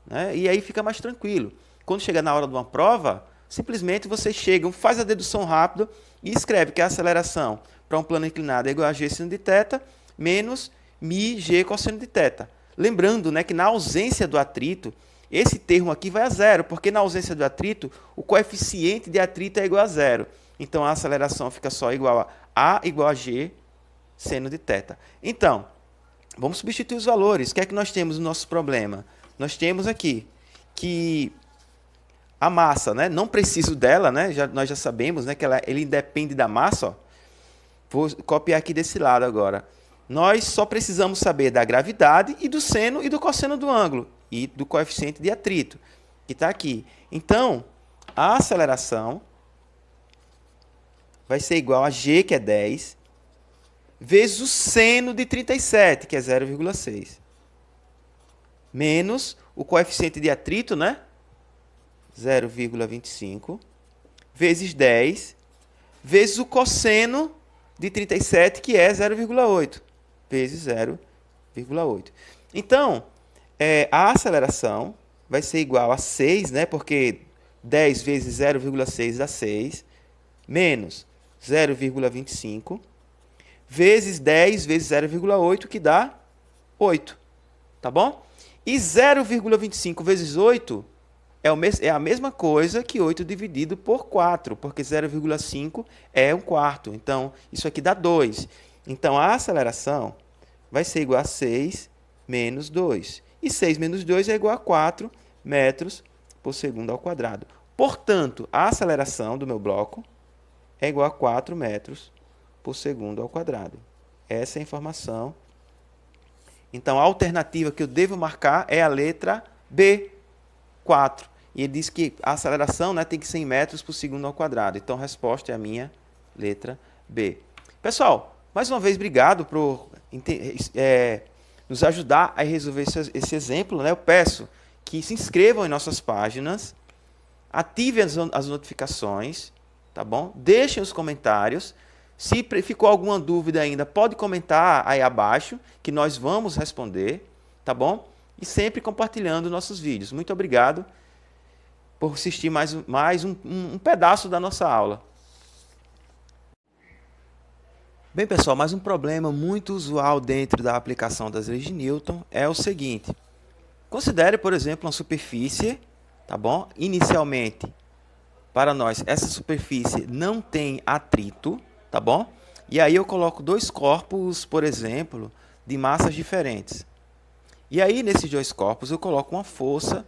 né? E aí fica mais tranquilo. Quando chega na hora de uma prova, simplesmente vocês chegam, faz a dedução rápido e escreve que a aceleração para um plano inclinado é igual a g seno de θ menos μ g cosseno de θ. Lembrando, né, que na ausência do atrito, esse termo aqui vai a zero, porque na ausência do atrito, o coeficiente de atrito é igual a zero. Então, a aceleração fica só igual a igual a g seno de θ. Então, vamos substituir os valores. O que é que nós temos no nosso problema? Nós temos aqui que a massa, né, não preciso dela, né, nós já sabemos, né, que ele independe da massa. Ó. Vou copiar aqui desse lado agora. Nós só precisamos saber da gravidade e do seno e do cosseno do ângulo e do coeficiente de atrito, que está aqui. Então, a aceleração vai ser igual a g, que é 10, vezes o seno de 37, que é 0,6, menos o coeficiente de atrito, né? 0,25, vezes 10, vezes o cosseno de 37, que é 0,8, vezes 0,8. Então, a aceleração vai ser igual a 6, né? Porque 10 vezes 0,6 dá 6, menos 0,25, vezes 10 vezes 0,8, que dá 8. Tá bom? E 0,25 vezes 8 é a mesma coisa que 8 dividido por 4, porque 0,5 é um quarto. Então, isso aqui dá 2. Então, a aceleração vai ser igual a 6 menos 2. E 6 menos 2 é igual a 4 metros por segundo ao quadrado. Portanto, a aceleração do meu bloco é igual a 4 metros por segundo ao quadrado. Essa é a informação. Então, a alternativa que eu devo marcar é a letra B, 4. E ele diz que a aceleração, né, tem que ser em metros por segundo ao quadrado. Então, a resposta é a minha letra B. Pessoal, mais uma vez, obrigado por nos ajudar a resolver esse exemplo. Né? Eu peço que se inscrevam em nossas páginas, ativem as notificações, tá bom? Deixem os comentários. Se ficou alguma dúvida ainda, pode comentar aí abaixo, que nós vamos responder, tá bom? E sempre compartilhando nossos vídeos. Muito obrigado por assistir mais um pedaço da nossa aula. Bem, pessoal, mais um problema muito usual dentro da aplicação das leis de Newton é o seguinte. Considere, por exemplo, uma superfície, tá bom? Inicialmente, para nós, essa superfície não tem atrito, tá bom? E aí eu coloco dois corpos, por exemplo, de massas diferentes. E aí, nesses dois corpos, eu coloco uma força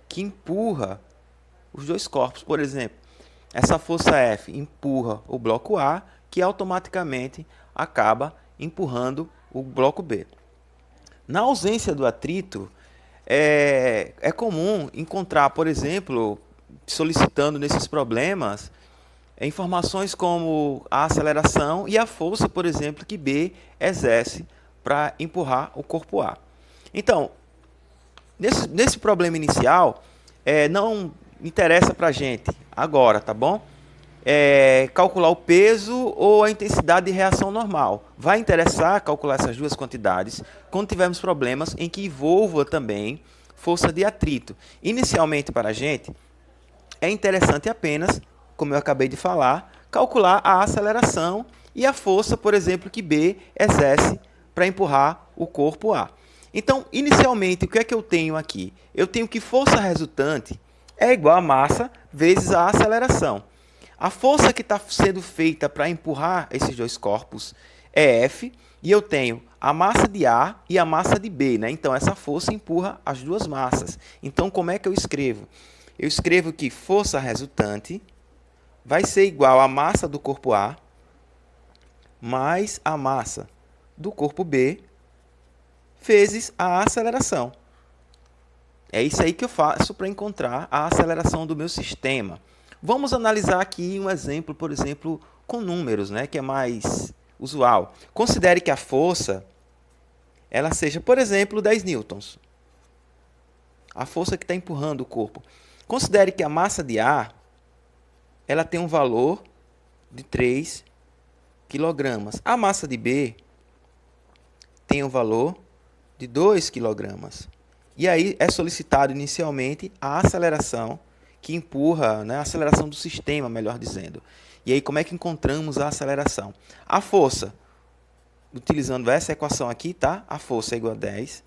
que empurra os dois corpos. Por exemplo, essa força F empurra o bloco A, que automaticamente acaba empurrando o bloco B. Na ausência do atrito, é comum encontrar, por exemplo, solicitando nesses problemas, informações como a aceleração e a força, por exemplo, que B exerce para empurrar o corpo A. Então, nesse problema inicial, não interessa para a gente agora, tá bom? Calcular o peso ou a intensidade de reação normal. Vai interessar calcular essas duas quantidades quando tivermos problemas em que envolva também força de atrito. Inicialmente, para a gente, é interessante apenas, como eu acabei de falar, calcular a aceleração e a força, por exemplo, que B exerce para empurrar o corpo A. Então, inicialmente, o que é que eu tenho aqui? Eu tenho que força resultante é igual a massa vezes a aceleração. A força que está sendo feita para empurrar esses dois corpos é F, e eu tenho a massa de A e a massa de B. Né? Então, essa força empurra as duas massas. Então, como é que eu escrevo? Eu escrevo que força resultante vai ser igual à massa do corpo A mais a massa do corpo B vezes a aceleração. É isso aí que eu faço para encontrar a aceleração do meu sistema. Vamos analisar aqui um exemplo, por exemplo, com números, né, que é mais usual. Considere que a força ela seja, por exemplo, 10 newtons. A força que está empurrando o corpo. Considere que a massa de A ela tem um valor de 3 quilogramas. A massa de B tem um valor de 2 quilogramas. E aí é solicitado inicialmente a aceleração que empurra, né, a aceleração do sistema, melhor dizendo. E aí como é que encontramos a aceleração? A força, utilizando essa equação aqui, tá? A força é igual a 10.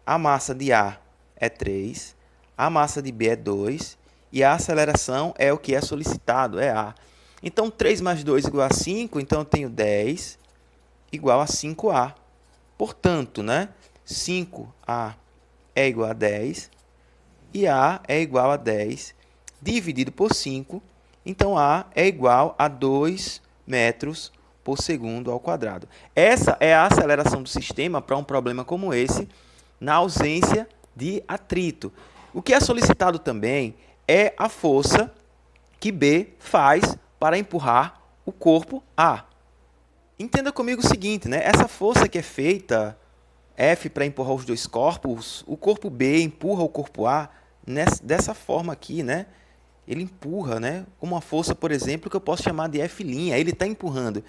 A massa de A é 3. A massa de B é 2. E a aceleração é o que é solicitado, é A. Então, 3 mais 2 igual a 5. Então, eu tenho 10 igual a 5A. Portanto, né, 5A é igual a 10 e A é igual a 10 dividido por 5. Então, A é igual a 2 metros por segundo ao quadrado. Essa é a aceleração do sistema para um problema como esse, na ausência de atrito. O que é solicitado também é a força que B faz para empurrar o corpo A. Entenda comigo o seguinte, né? Essa força que é feita, F para empurrar os dois corpos, o corpo B empurra o corpo A dessa forma aqui, né? Ele empurra, né? Com uma força, por exemplo, que eu posso chamar de F'. Ele está empurrando.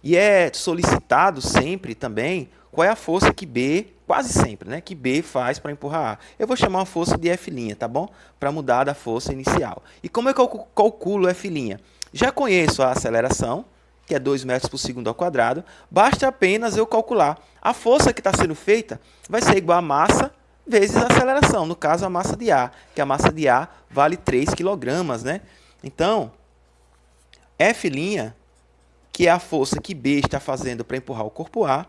E é solicitado sempre também qual é a força que B, quase sempre, né? Que B faz para empurrar A. Eu vou chamar uma força de F', tá bom? Para mudar da força inicial. E como é que eu calculo F'? Já conheço a aceleração, que é 2 metros por segundo ao quadrado. Basta apenas eu calcular. A força que está sendo feita vai ser igual a massa vezes a aceleração, no caso a massa de A, que a massa de A vale 3 kg, né? Então, F', que é a força que B está fazendo para empurrar o corpo A,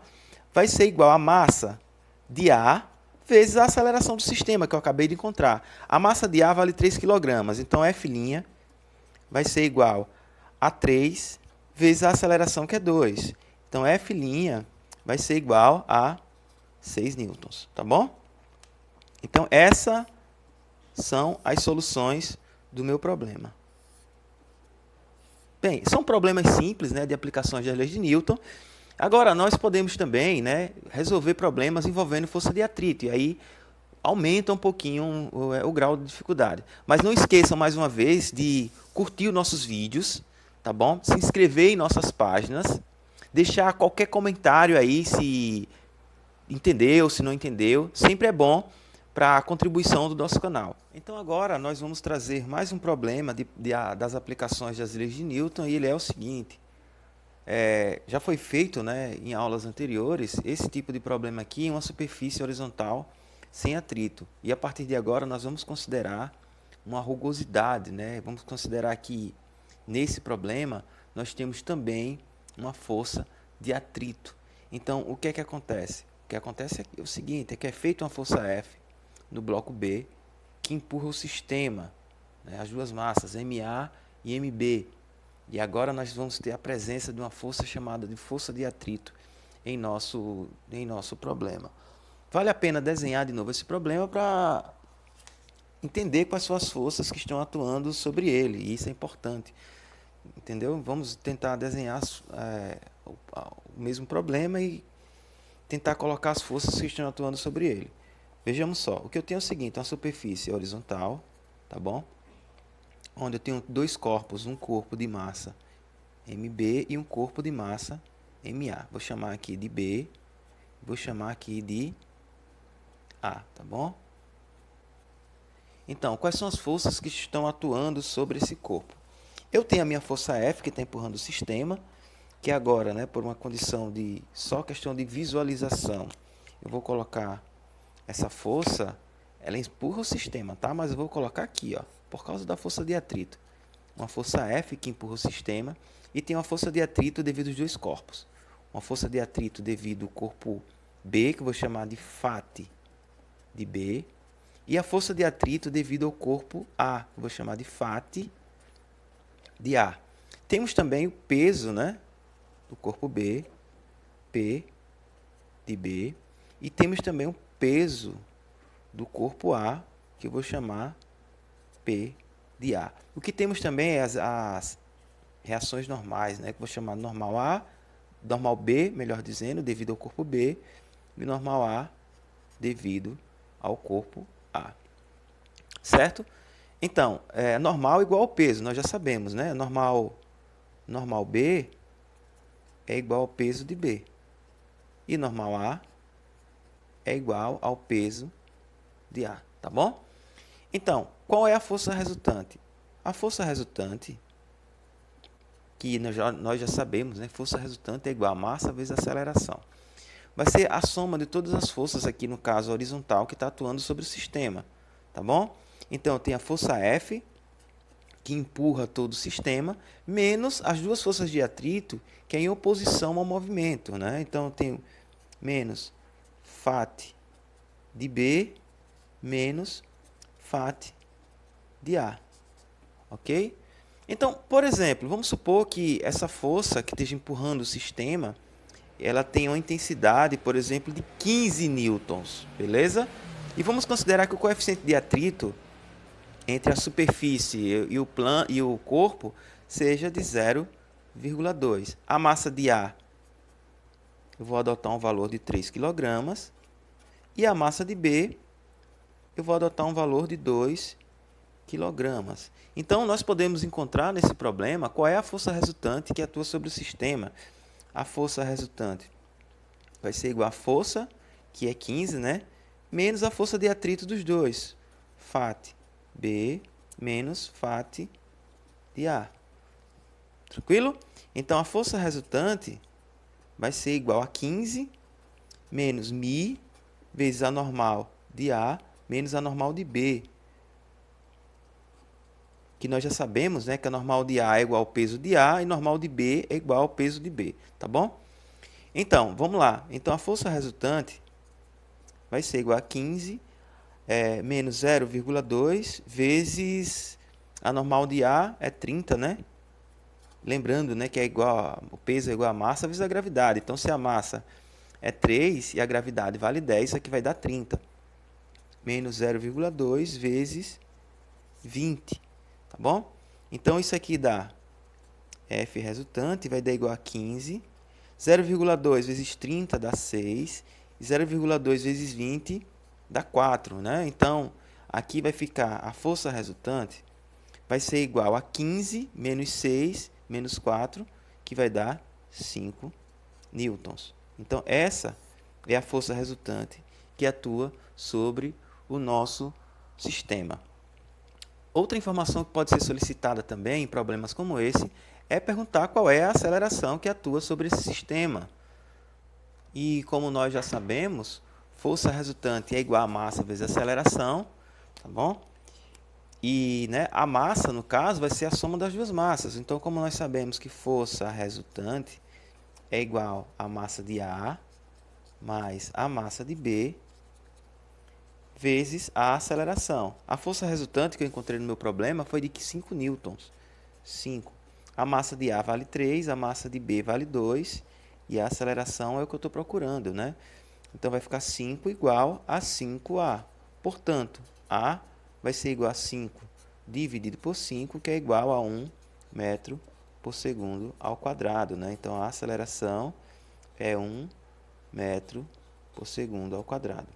vai ser igual a massa de A vezes a aceleração do sistema, que eu acabei de encontrar. A massa de A vale 3 kg, então F' vai ser igual a 3 vezes a aceleração, que é 2. Então, F' vai ser igual a 6 newtons, tá bom? Então, essas são as soluções do meu problema. Bem, são problemas simples, né, de aplicações das leis de Newton. Agora, nós podemos também, né, resolver problemas envolvendo força de atrito. E aí aumenta um pouquinho o grau de dificuldade. Mas não esqueçam, mais uma vez, de curtir os nossos vídeos, tá bom? Se inscrever em nossas páginas. Deixar qualquer comentário aí, se entendeu, se não entendeu. Sempre é bom para a contribuição do nosso canal. Então agora nós vamos trazer mais um problema das aplicações das leis de Newton, e ele é o seguinte. Já foi feito, né, em aulas anteriores esse tipo de problema aqui em uma superfície horizontal sem atrito. E a partir de agora nós vamos considerar uma rugosidade, né? Vamos considerar que nesse problema nós temos também uma força de atrito. Então o que é que acontece? O que acontece é o seguinte, é que é feita uma força F no bloco B, que empurra o sistema, né, as duas massas, MA e MB. E agora nós vamos ter a presença de uma força chamada de força de atrito em nosso problema. Vale a pena desenhar de novo esse problema para entender quais são as forças que estão atuando sobre ele, e isso é importante. Entendeu? Vamos tentar desenhar o mesmo problema e tentar colocar as forças que estão atuando sobre ele. Vejamos só, o que eu tenho é o seguinte, uma superfície horizontal, tá bom? Onde eu tenho dois corpos, um corpo de massa MB e um corpo de massa MA. Vou chamar aqui de B, vou chamar aqui de A, tá bom? Então, quais são as forças que estão atuando sobre esse corpo? Eu tenho a minha força F, que está empurrando o sistema, que agora, né, por uma condição de só questão de visualização, eu vou colocar essa força, ela empurra o sistema, tá? Mas eu vou colocar aqui, ó, por causa da força de atrito. Uma força F que empurra o sistema e tem uma força de atrito devido aos dois corpos. Uma força de atrito devido ao corpo B, que eu vou chamar de FAT de B, e a força de atrito devido ao corpo A, que eu vou chamar de FAT de A. Temos também o peso, né, do corpo B, P de B, e temos também o peso do corpo A, que eu vou chamar P de A. O que temos também é as reações normais, né, que eu vou chamar normal A, normal B, melhor dizendo, devido ao corpo B, e normal A devido ao corpo A. Certo? Então, normal igual ao peso, nós já sabemos, né? Normal B é igual ao peso de B. E normal A é igual ao peso de A, tá bom? Então, qual é a força resultante? A força resultante, que nós já sabemos, né? Força resultante é igual a massa vezes a aceleração. Vai ser a soma de todas as forças aqui, no caso horizontal, que está atuando sobre o sistema, tá bom? Então, tem a força F, que empurra todo o sistema, menos as duas forças de atrito, que é em oposição ao movimento, né? Então, eu tenho menos Φ de B, menos Φ de A, ok? Então, por exemplo, vamos supor que essa força que esteja empurrando o sistema, ela tem uma intensidade, por exemplo, de 15 newtons, beleza? E vamos considerar que o coeficiente de atrito entre a superfície e o corpo seja de 0,2. A massa de A, eu vou adotar um valor de 3 kg, e a massa de B, eu vou adotar um valor de 2 kg. Então, nós podemos encontrar nesse problema qual é a força resultante que atua sobre o sistema. A força resultante vai ser igual à força, que é 15, né? Menos a força de atrito dos dois. Φ B menos Φ de A. Tranquilo? Então, a força resultante vai ser igual a 15 menos μ vezes a normal de A menos a normal de B. Que nós já sabemos, né, que a normal de A é igual ao peso de A e normal de B é igual ao peso de B, tá bom? Então, vamos lá. Então, a força resultante vai ser igual a 15 menos 0,2 vezes a normal de A é 30, né? Lembrando, né, que é igual o peso é igual a massa vezes a gravidade. Então, se a massa é 3 e a gravidade vale 10, isso aqui vai dar 30. Menos 0,2 vezes 20. Tá bom? Então, isso aqui dá F resultante, vai dar igual a 15. 0,2 vezes 30 dá 6. E 0,2 vezes 20 dá 4. Né? Então, aqui vai ficar a força resultante, vai ser igual a 15 menos 6 menos 4, que vai dar 5 newtons. Então, essa é a força resultante que atua sobre o nosso sistema. Outra informação que pode ser solicitada também em problemas como esse é perguntar qual é a aceleração que atua sobre esse sistema. E como nós já sabemos, força resultante é igual a massa vezes a aceleração, tá bom? E né, a massa, no caso, vai ser a soma das duas massas. Então, como nós sabemos que força resultante é igual à massa de A mais a massa de B vezes a aceleração. A força resultante que eu encontrei no meu problema foi de 5 newtons. 5. A massa de A vale 3, a massa de B vale 2, e a aceleração é o que eu estou procurando, né? Então, vai ficar 5 igual a 5A. Portanto, A vai ser igual a 5 dividido por 5, que é igual a 1 metro por segundo ao quadrado, né? Então, a aceleração é 1 metro por segundo ao quadrado.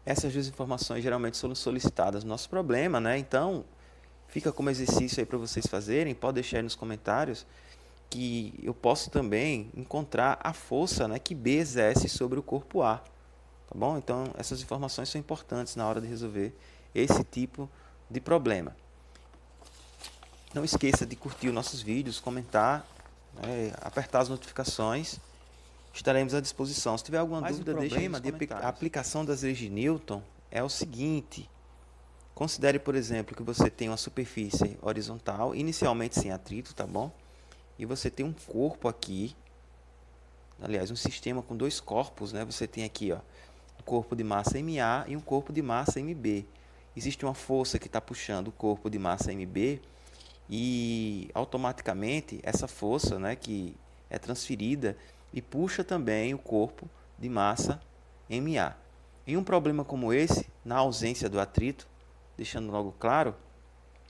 Essas duas informações geralmente são solicitadas no nosso problema, né? Então, fica como exercício aí para vocês fazerem. Pode deixar aí nos comentários que eu posso também encontrar a força, né, que B exerce sobre o corpo A. Tá bom? Então, essas informações são importantes na hora de resolver esse tipo de problema. Não esqueça de curtir os nossos vídeos, comentar, né, apertar as notificações. Estaremos à disposição. Se tiver alguma dúvida, deixe aí nos comentários. A aplicação das leis de Newton é o seguinte. Considere, por exemplo, que você tem uma superfície horizontal, inicialmente sem atrito, tá bom? E você tem um corpo aqui, aliás, um sistema com dois corpos, né? Você tem aqui, ó, um corpo de massa MA e um corpo de massa MB. Existe uma força que está puxando o corpo de massa MB e automaticamente essa força, né, que é transferida e puxa também o corpo de massa MA. Em um problema como esse, na ausência do atrito, deixando logo claro,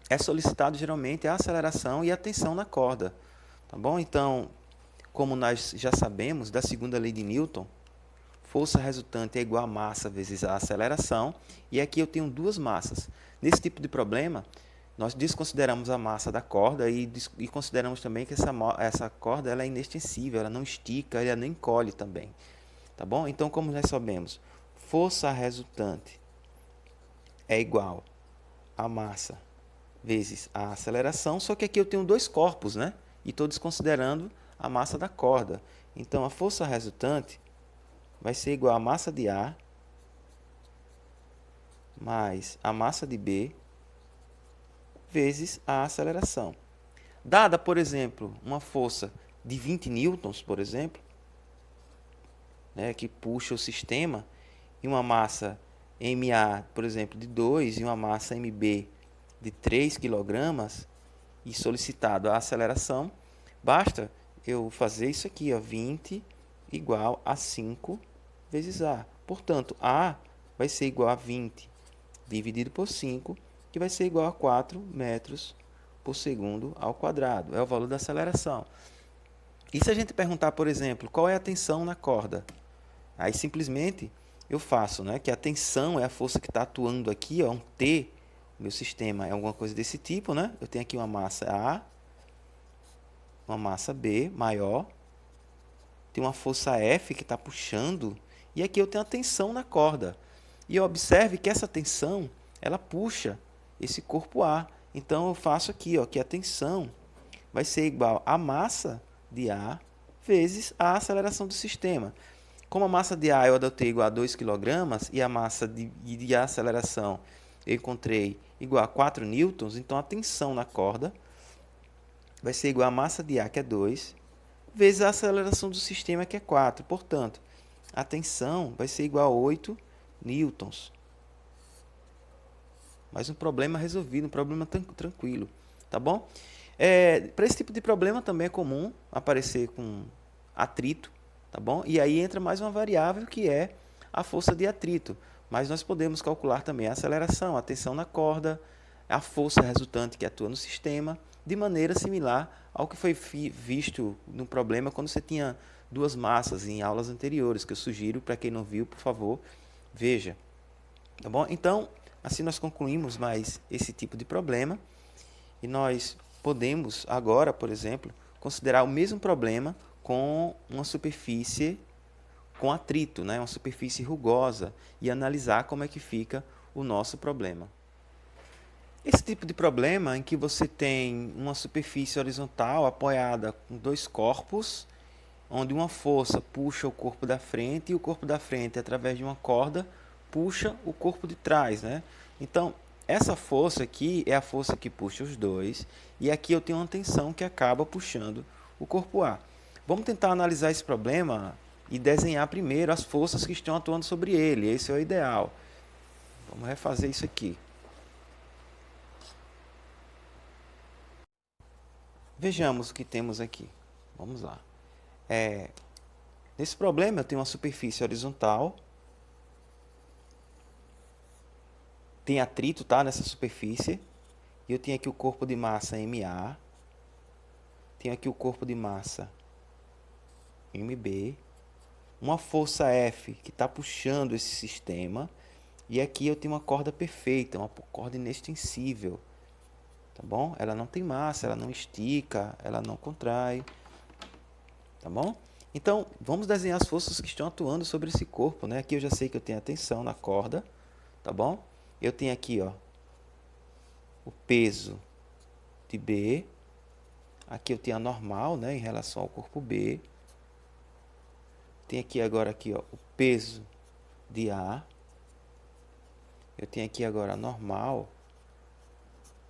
é solicitado geralmente a aceleração e a tensão na corda. Tá bom? Então, como nós já sabemos da segunda lei de Newton, força resultante é igual a massa vezes a aceleração, e aqui eu tenho duas massas. Nesse tipo de problema, nós desconsideramos a massa da corda e consideramos também que essa corda ela é inextensível, ela não estica, ela não encolhe também. Tá bom? Então, como nós sabemos, força resultante é igual a massa vezes a aceleração, só que aqui eu tenho dois corpos, né? E estou desconsiderando a massa da corda. Então, a força resultante vai ser igual a massa de A mais a massa de B vezes a aceleração. Dada, por exemplo, uma força de 20 newtons, por exemplo, né, que puxa o sistema, e uma massa MA, por exemplo, de 2 e uma massa MB de 3 kg, e solicitado a aceleração, basta eu fazer isso aqui, ó, 20 igual a 5 vezes A. Portanto, A vai ser igual a 20 dividido por 5, que vai ser igual a 4 metros por segundo ao quadrado. É o valor da aceleração. E se a gente perguntar, por exemplo, qual é a tensão na corda? Aí simplesmente eu faço, né, que a tensão é a força que está atuando aqui, ó, um T, o meu sistema é alguma coisa desse tipo, né? Eu tenho aqui uma massa A, uma massa B maior, tem uma força F que está puxando, e aqui eu tenho a tensão na corda. E observe que essa tensão, ela puxa esse corpo A. Então eu faço aqui, ó, que a tensão vai ser igual a massa de A vezes a aceleração do sistema. Como a massa de A eu adotei igual a 2 kg e a massa de aceleração eu encontrei igual a 4 newtons, então a tensão na corda vai ser igual a massa de A, que é 2, vezes a aceleração do sistema, que é 4. Portanto, a tensão vai ser igual a 8 newtons. Mais um problema resolvido, um problema tranquilo, tá bom? Para esse tipo de problema também é comum aparecer com atrito, tá bom? E aí entra mais uma variável que é a força de atrito. Mas nós podemos calcular também a aceleração, a tensão na corda, a força resultante que atua no sistema, de maneira similar ao que foi visto no problema quando você tinha duas massas em aulas anteriores, que eu sugiro, para quem não viu, por favor, veja. Tá bom? Então, assim nós concluímos mais esse tipo de problema e nós podemos agora, por exemplo, considerar o mesmo problema com uma superfície com atrito, né? Uma superfície rugosa, e analisar como é que fica o nosso problema. Esse tipo de problema em que você tem uma superfície horizontal apoiada com dois corpos, onde uma força puxa o corpo da frente e o corpo da frente, através de uma corda, puxa o corpo de trás, né? Então, essa força aqui é a força que puxa os dois, e aqui eu tenho uma tensão que acaba puxando o corpo A. Vamos tentar analisar esse problema e desenhar primeiro as forças que estão atuando sobre ele. Esse é o ideal. Vamos refazer isso aqui. Vejamos o que temos aqui. Vamos lá. Nesse problema eu tenho uma superfície horizontal. Tem atrito, tá, nessa superfície. E eu tenho aqui o corpo de massa MA. Tenho aqui o corpo de massa MB. Uma força F que está puxando esse sistema. E aqui eu tenho uma corda perfeita, uma corda inextensível. Tá bom? Ela não tem massa, ela não estica, ela não contrai. Tá bom? Então, vamos desenhar as forças que estão atuando sobre esse corpo, né? Aqui eu já sei que eu tenho a tensão na corda, tá bom? Eu tenho aqui, ó, o peso de B. Aqui eu tenho a normal, né, em relação ao corpo B. Tem aqui agora aqui, ó, o peso de A. Eu tenho aqui agora a normal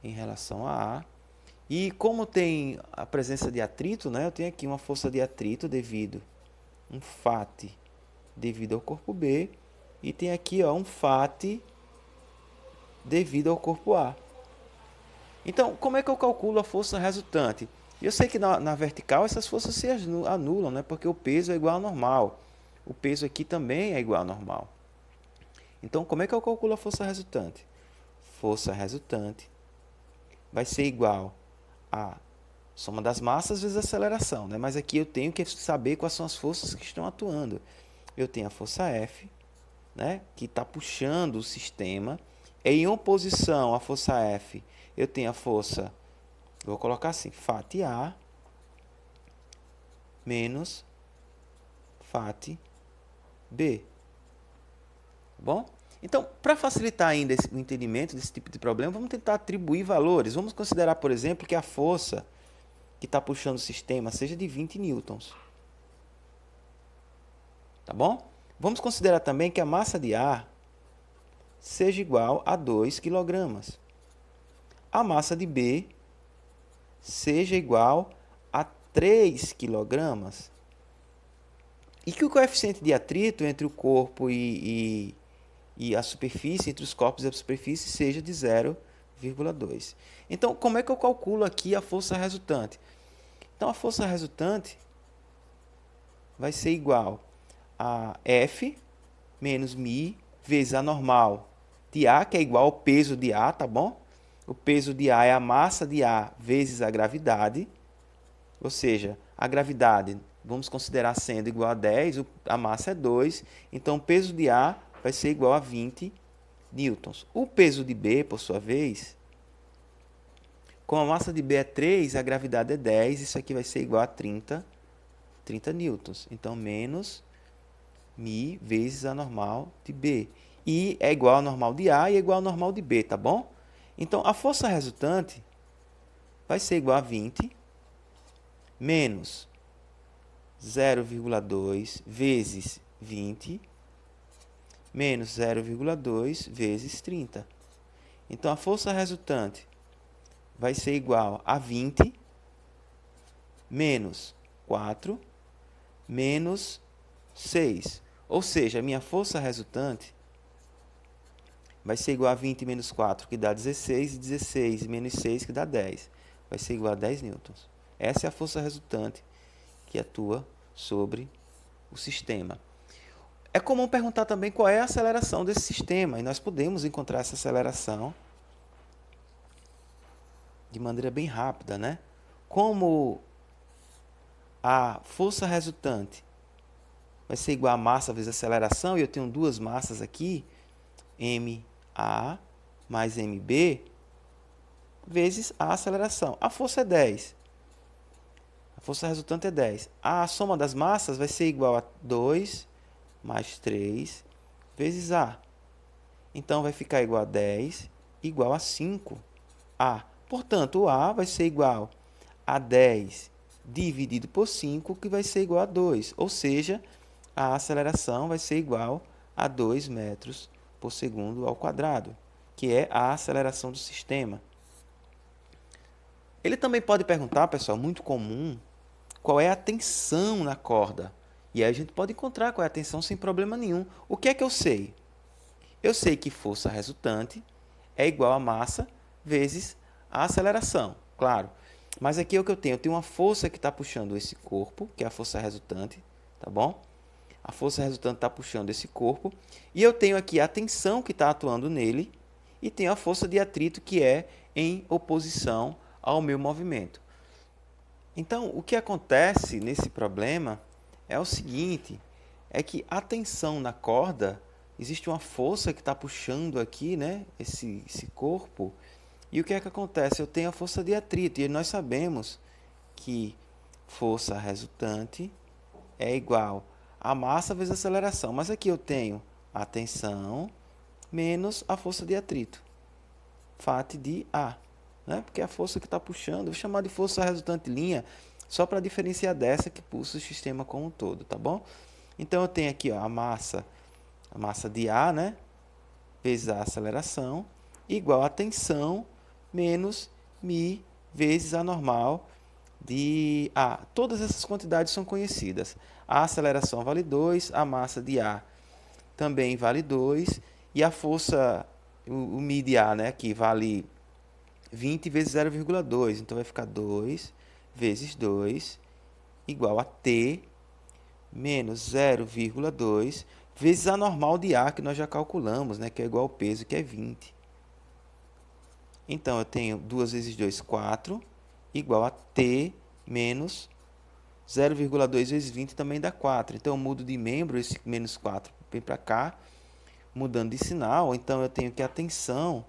em relação a A. E como tem a presença de atrito, né, eu tenho aqui uma força de atrito devido um FAT devido ao corpo B. E tem aqui, ó, um FAT devido ao corpo A. Então, como é que eu calculo a força resultante? Eu sei que na vertical essas forças se anulam, né? Porque o peso é igual ao normal. O peso aqui também é igual ao normal. Então, como é que eu calculo a força resultante? Força resultante vai ser igual a soma das massas vezes a aceleração, né? Mas aqui eu tenho que saber quais são as forças que estão atuando. Eu tenho a força F, né? Que está puxando o sistema, em oposição à força F, eu tenho a força, vou colocar assim, Fat A menos Fat B. Tá bom? Então, para facilitar ainda o entendimento desse tipo de problema, vamos tentar atribuir valores. Vamos considerar, por exemplo, que a força que está puxando o sistema seja de 20 newtons. Tá bom? Vamos considerar também que a massa de ar seja igual a 2 kg. A massa de B seja igual a 3 kg. E que o coeficiente de atrito entre o corpo e a superfície, entre os corpos e a superfície, seja de 0,2. Então, como é que eu calculo aqui a força resultante? Então, a força resultante vai ser igual a F menos μ vezes a normal de A, que é igual ao peso de A, tá bom? O peso de A é a massa de A vezes a gravidade, ou seja, a gravidade vamos considerar sendo igual a 10, a massa é 2, então o peso de A vai ser igual a 20 newtons. O peso de B, por sua vez, como a massa de B é 3, a gravidade é 10, isso aqui vai ser igual a 30 newtons. Então, menos μ vezes a normal de B. E é igual ao normal de A e é igual ao normal de B, tá bom? Então, a força resultante vai ser igual a 20 menos 0,2 vezes 20 menos 0,2 vezes 30. Então, a força resultante vai ser igual a 20 menos 4 menos 6. Ou seja, a minha força resultante vai ser igual a 20 menos 4, que dá 16, e 16 menos 6, que dá 10. Vai ser igual a 10 newtons. Essa é a força resultante que atua sobre o sistema. É comum perguntar também qual é a aceleração desse sistema, e nós podemos encontrar essa aceleração de maneira bem rápida, né? Como a força resultante vai ser igual a massa vezes a aceleração, e eu tenho duas massas aqui, MA mais MB, vezes a aceleração. A força é 10. A força resultante é 10. A soma das massas vai ser igual a 2 mais 3 vezes A. Então, vai ficar igual a 10 igual a 5A. Portanto, o A vai ser igual a 10 dividido por 5, que vai ser igual a 2. Ou seja, a aceleração vai ser igual a 2 metros por segundo ao quadrado, que é a aceleração do sistema. Ele também pode perguntar, pessoal, muito comum, qual é a tensão na corda. E aí a gente pode encontrar qual é a tensão sem problema nenhum. O que é que eu sei? Eu sei que força resultante é igual a massa vezes a aceleração, claro. Mas aqui é o que eu tenho. Eu tenho uma força que está puxando esse corpo, que é a força resultante, tá bom? A força resultante está puxando esse corpo. E eu tenho aqui a tensão que está atuando nele. E tenho a força de atrito, que é em oposição ao meu movimento. Então, o que acontece nesse problema é o seguinte, é que a tensão na corda, existe uma força que está puxando aqui, né, esse corpo, e o que é que acontece? Eu tenho a força de atrito, e nós sabemos que força resultante é igual a massa vezes a aceleração, mas aqui eu tenho a tensão menos a força de atrito, Fat de A. Né? Porque é a força que está puxando, vou chamar de força resultante linha, só para diferenciar dessa que pulsa o sistema como um todo, tá bom? Então, eu tenho aqui ó, a massa de A, né? Vezes a aceleração, igual a tensão menos μ vezes a normal de A. Todas essas quantidades são conhecidas. A aceleração vale 2, a massa de A também vale 2, e a força, o μ de A, né? Que vale 20 vezes 0,2, então vai ficar 2 vezes 2 igual a T menos 0,2 vezes a normal de A, que nós já calculamos, né, que é igual ao peso, que é 20. Então, eu tenho 2 vezes 2, 4, igual a T menos 0,2 vezes 20 também dá 4. Então, eu mudo de membro, esse menos 4 vem para cá, mudando de sinal, então eu tenho que a tensão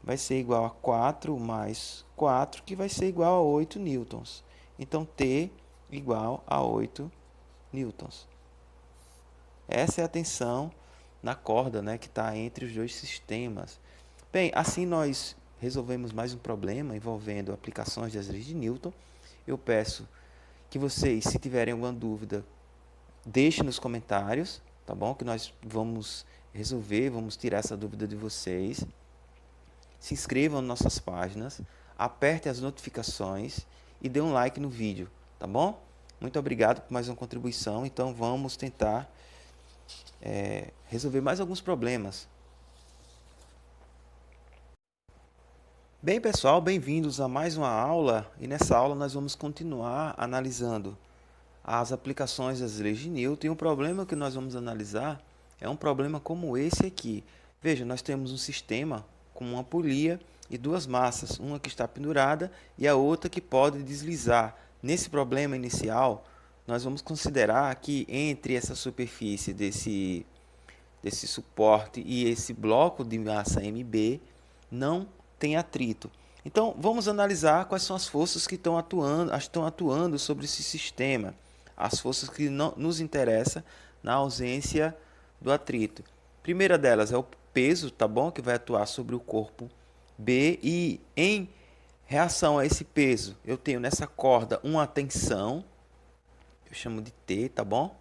vai ser igual a 4 mais 4, que vai ser igual a 8 newtons. Então, T igual a 8 newtons. Essa é a tensão na corda, né, que está entre os dois sistemas. Bem, assim nós resolvemos mais um problema envolvendo aplicações das leis de Newton. Eu peço que vocês, se tiverem alguma dúvida, deixem nos comentários, tá bom? Que nós vamos resolver, vamos tirar essa dúvida de vocês. Se inscrevam nas nossas páginas, aperte as notificações e dê um like no vídeo, tá bom? Muito obrigado por mais uma contribuição. Então vamos tentar resolver mais alguns problemas. Bem, pessoal, bem-vindos a mais uma aula, e nessa aula nós vamos continuar analisando as aplicações das leis de Newton. E o problema que nós vamos analisar é um problema como esse aqui. Veja, nós temos um sistema com uma polia e duas massas, uma que está pendurada e a outra que pode deslizar. Nesse problema inicial, nós vamos considerar que entre essa superfície desse suporte e esse bloco de massa MB não tem atrito. Então, vamos analisar quais são as forças que estão atuando sobre esse sistema, as forças que não nos interessam na ausência do atrito. A primeira delas é o peso, tá bom? Que vai atuar sobre o corpo B, e em reação a esse peso, eu tenho nessa corda uma tensão, eu chamo de T, tá bom?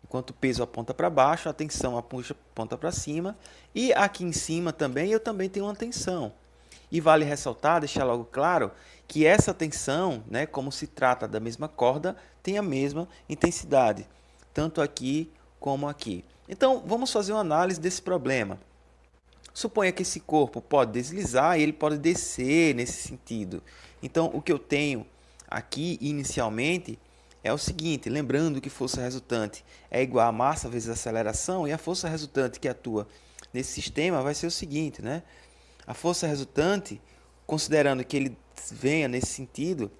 Enquanto o peso aponta para baixo, a tensão aponta para cima. E aqui em cima também, eu também tenho uma tensão. E vale ressaltar, deixar logo claro, que essa tensão, né, como se trata da mesma corda, tem a mesma intensidade, tanto aqui como aqui. Então, vamos fazer uma análise desse problema. Suponha que esse corpo pode deslizar e ele pode descer nesse sentido. Então, o que eu tenho aqui inicialmente é o seguinte, lembrando que força resultante é igual a massa vezes a aceleração, e a força resultante que atua nesse sistema vai ser o seguinte, né? A força resultante, considerando que ele venha nesse sentido,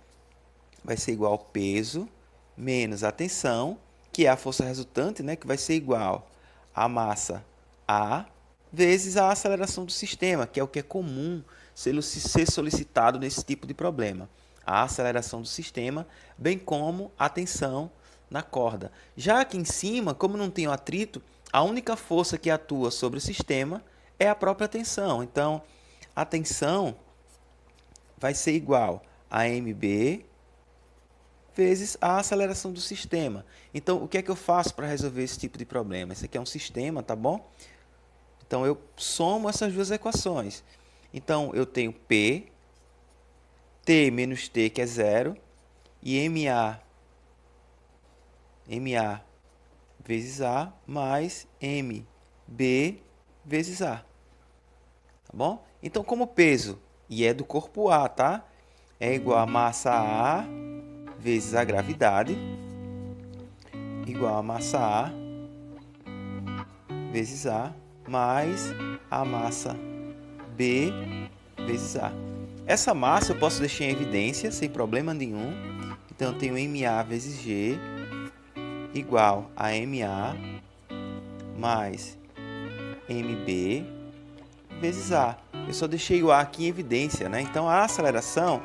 vai ser igual ao peso menos a tensão, que é a força resultante, né? Que vai ser igual a massa A vezes a aceleração do sistema, que é o que é comum ser solicitado nesse tipo de problema. A aceleração do sistema, bem como a tensão na corda. Já aqui em cima, como não tem o atrito, a única força que atua sobre o sistema é a própria tensão. Então, a tensão vai ser igual a mB vezes a aceleração do sistema. Então, o que é que eu faço para resolver esse tipo de problema? Esse aqui é um sistema, tá bom? Então, eu somo essas duas equações. Então, eu tenho P, T menos T, que é zero, e MA vezes A mais MB vezes A. Tá bom? Então, como peso, e é do corpo A, tá? É igual a massa A vezes a gravidade, igual a massa A vezes A, mais a massa B vezes A. Essa massa eu posso deixar em evidência sem problema nenhum. Então, eu tenho MA vezes G igual a MA mais MB vezes A. Eu só deixei o A aqui em evidência, né? Então, a aceleração,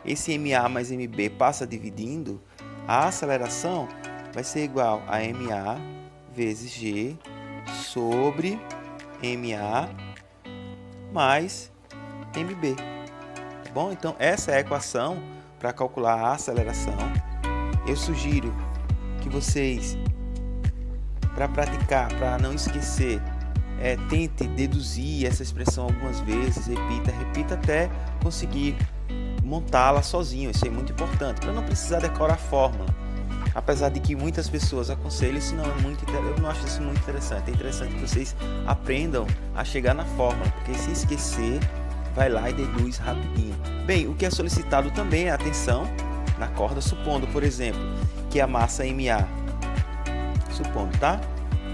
esse MA mais MB passa dividindo, a aceleração vai ser igual a MA vezes G sobre MA mais MB. Bom, então essa é a equação para calcular a aceleração. Eu sugiro que vocês, para praticar, para não esquecer, tente deduzir essa expressão algumas vezes, repita até conseguir montá-la sozinho. Isso é muito importante, para não precisar decorar a fórmula. Apesar de que muitas pessoas aconselham, isso não é muito, eu não acho isso muito interessante. É interessante que vocês aprendam a chegar na fórmula, porque se esquecer, vai lá e deduz rapidinho. Bem, o que é solicitado também é a tensão na corda, supondo, por exemplo, que a massa MA, supondo, tá?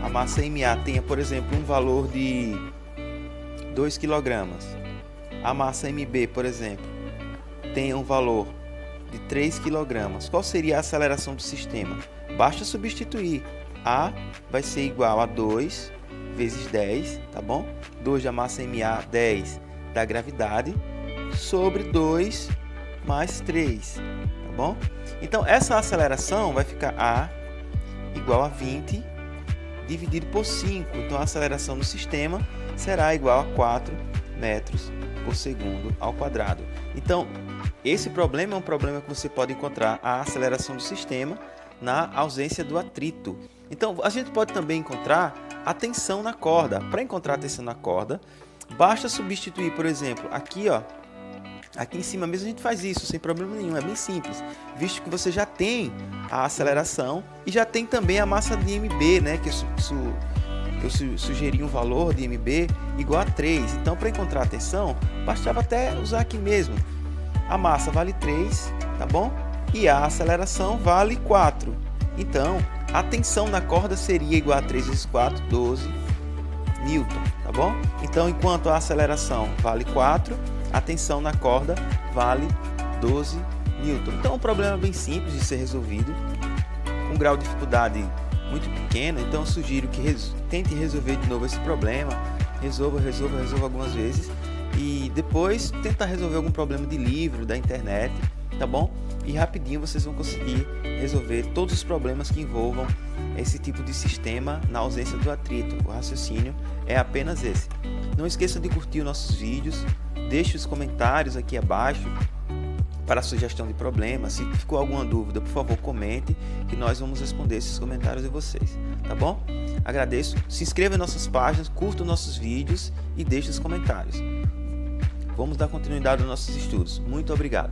A massa MA tenha, por exemplo, um valor de 2 kg. A massa MB, por exemplo, tenha um valor de 3 kg. Qual seria a aceleração do sistema? Basta substituir. A vai ser igual a 2 vezes 10, tá bom? 2 da massa MA, 10 da gravidade, sobre 2 mais 3, tá bom? Então, essa aceleração vai ficar A igual a 20 dividido por 5. Então, a aceleração do sistema será igual a 4 metros por segundo ao quadrado. Então, esse problema é um problema que você pode encontrar a aceleração do sistema na ausência do atrito. Então, a gente pode também encontrar a tensão na corda. Para encontrar a tensão na corda, basta substituir, por exemplo, aqui, ó, aqui em cima mesmo a gente faz isso sem problema nenhum, é bem simples, visto que você já tem a aceleração e já tem também a massa de mb, né, que eu sugeri um valor de mb igual a 3. Então, para encontrar a tensão, bastava até usar aqui mesmo. A massa vale 3, tá bom? E a aceleração vale 4. Então, a tensão na corda seria igual a 3 vezes 4, 12 Newton, tá bom? Então, enquanto a aceleração vale 4, a tensão na corda vale 12 Newton. Então, é um problema bem simples de ser resolvido, com um grau de dificuldade muito pequeno. Então, eu sugiro que tente resolver de novo esse problema, resolva algumas vezes e depois tenta resolver algum problema de livro, da internet, tá bom? E rapidinho vocês vão conseguir resolver todos os problemas que envolvam esse tipo de sistema na ausência do atrito. O raciocínio é apenas esse. Não esqueça de curtir os nossos vídeos, deixe os comentários aqui abaixo para a sugestão de problemas. Se ficou alguma dúvida, por favor, comente que nós vamos responder esses comentários de vocês, tá bom? Agradeço. Se inscreva em nossas páginas, curta os nossos vídeos e deixe os comentários. Vamos dar continuidade aos nossos estudos. Muito obrigado.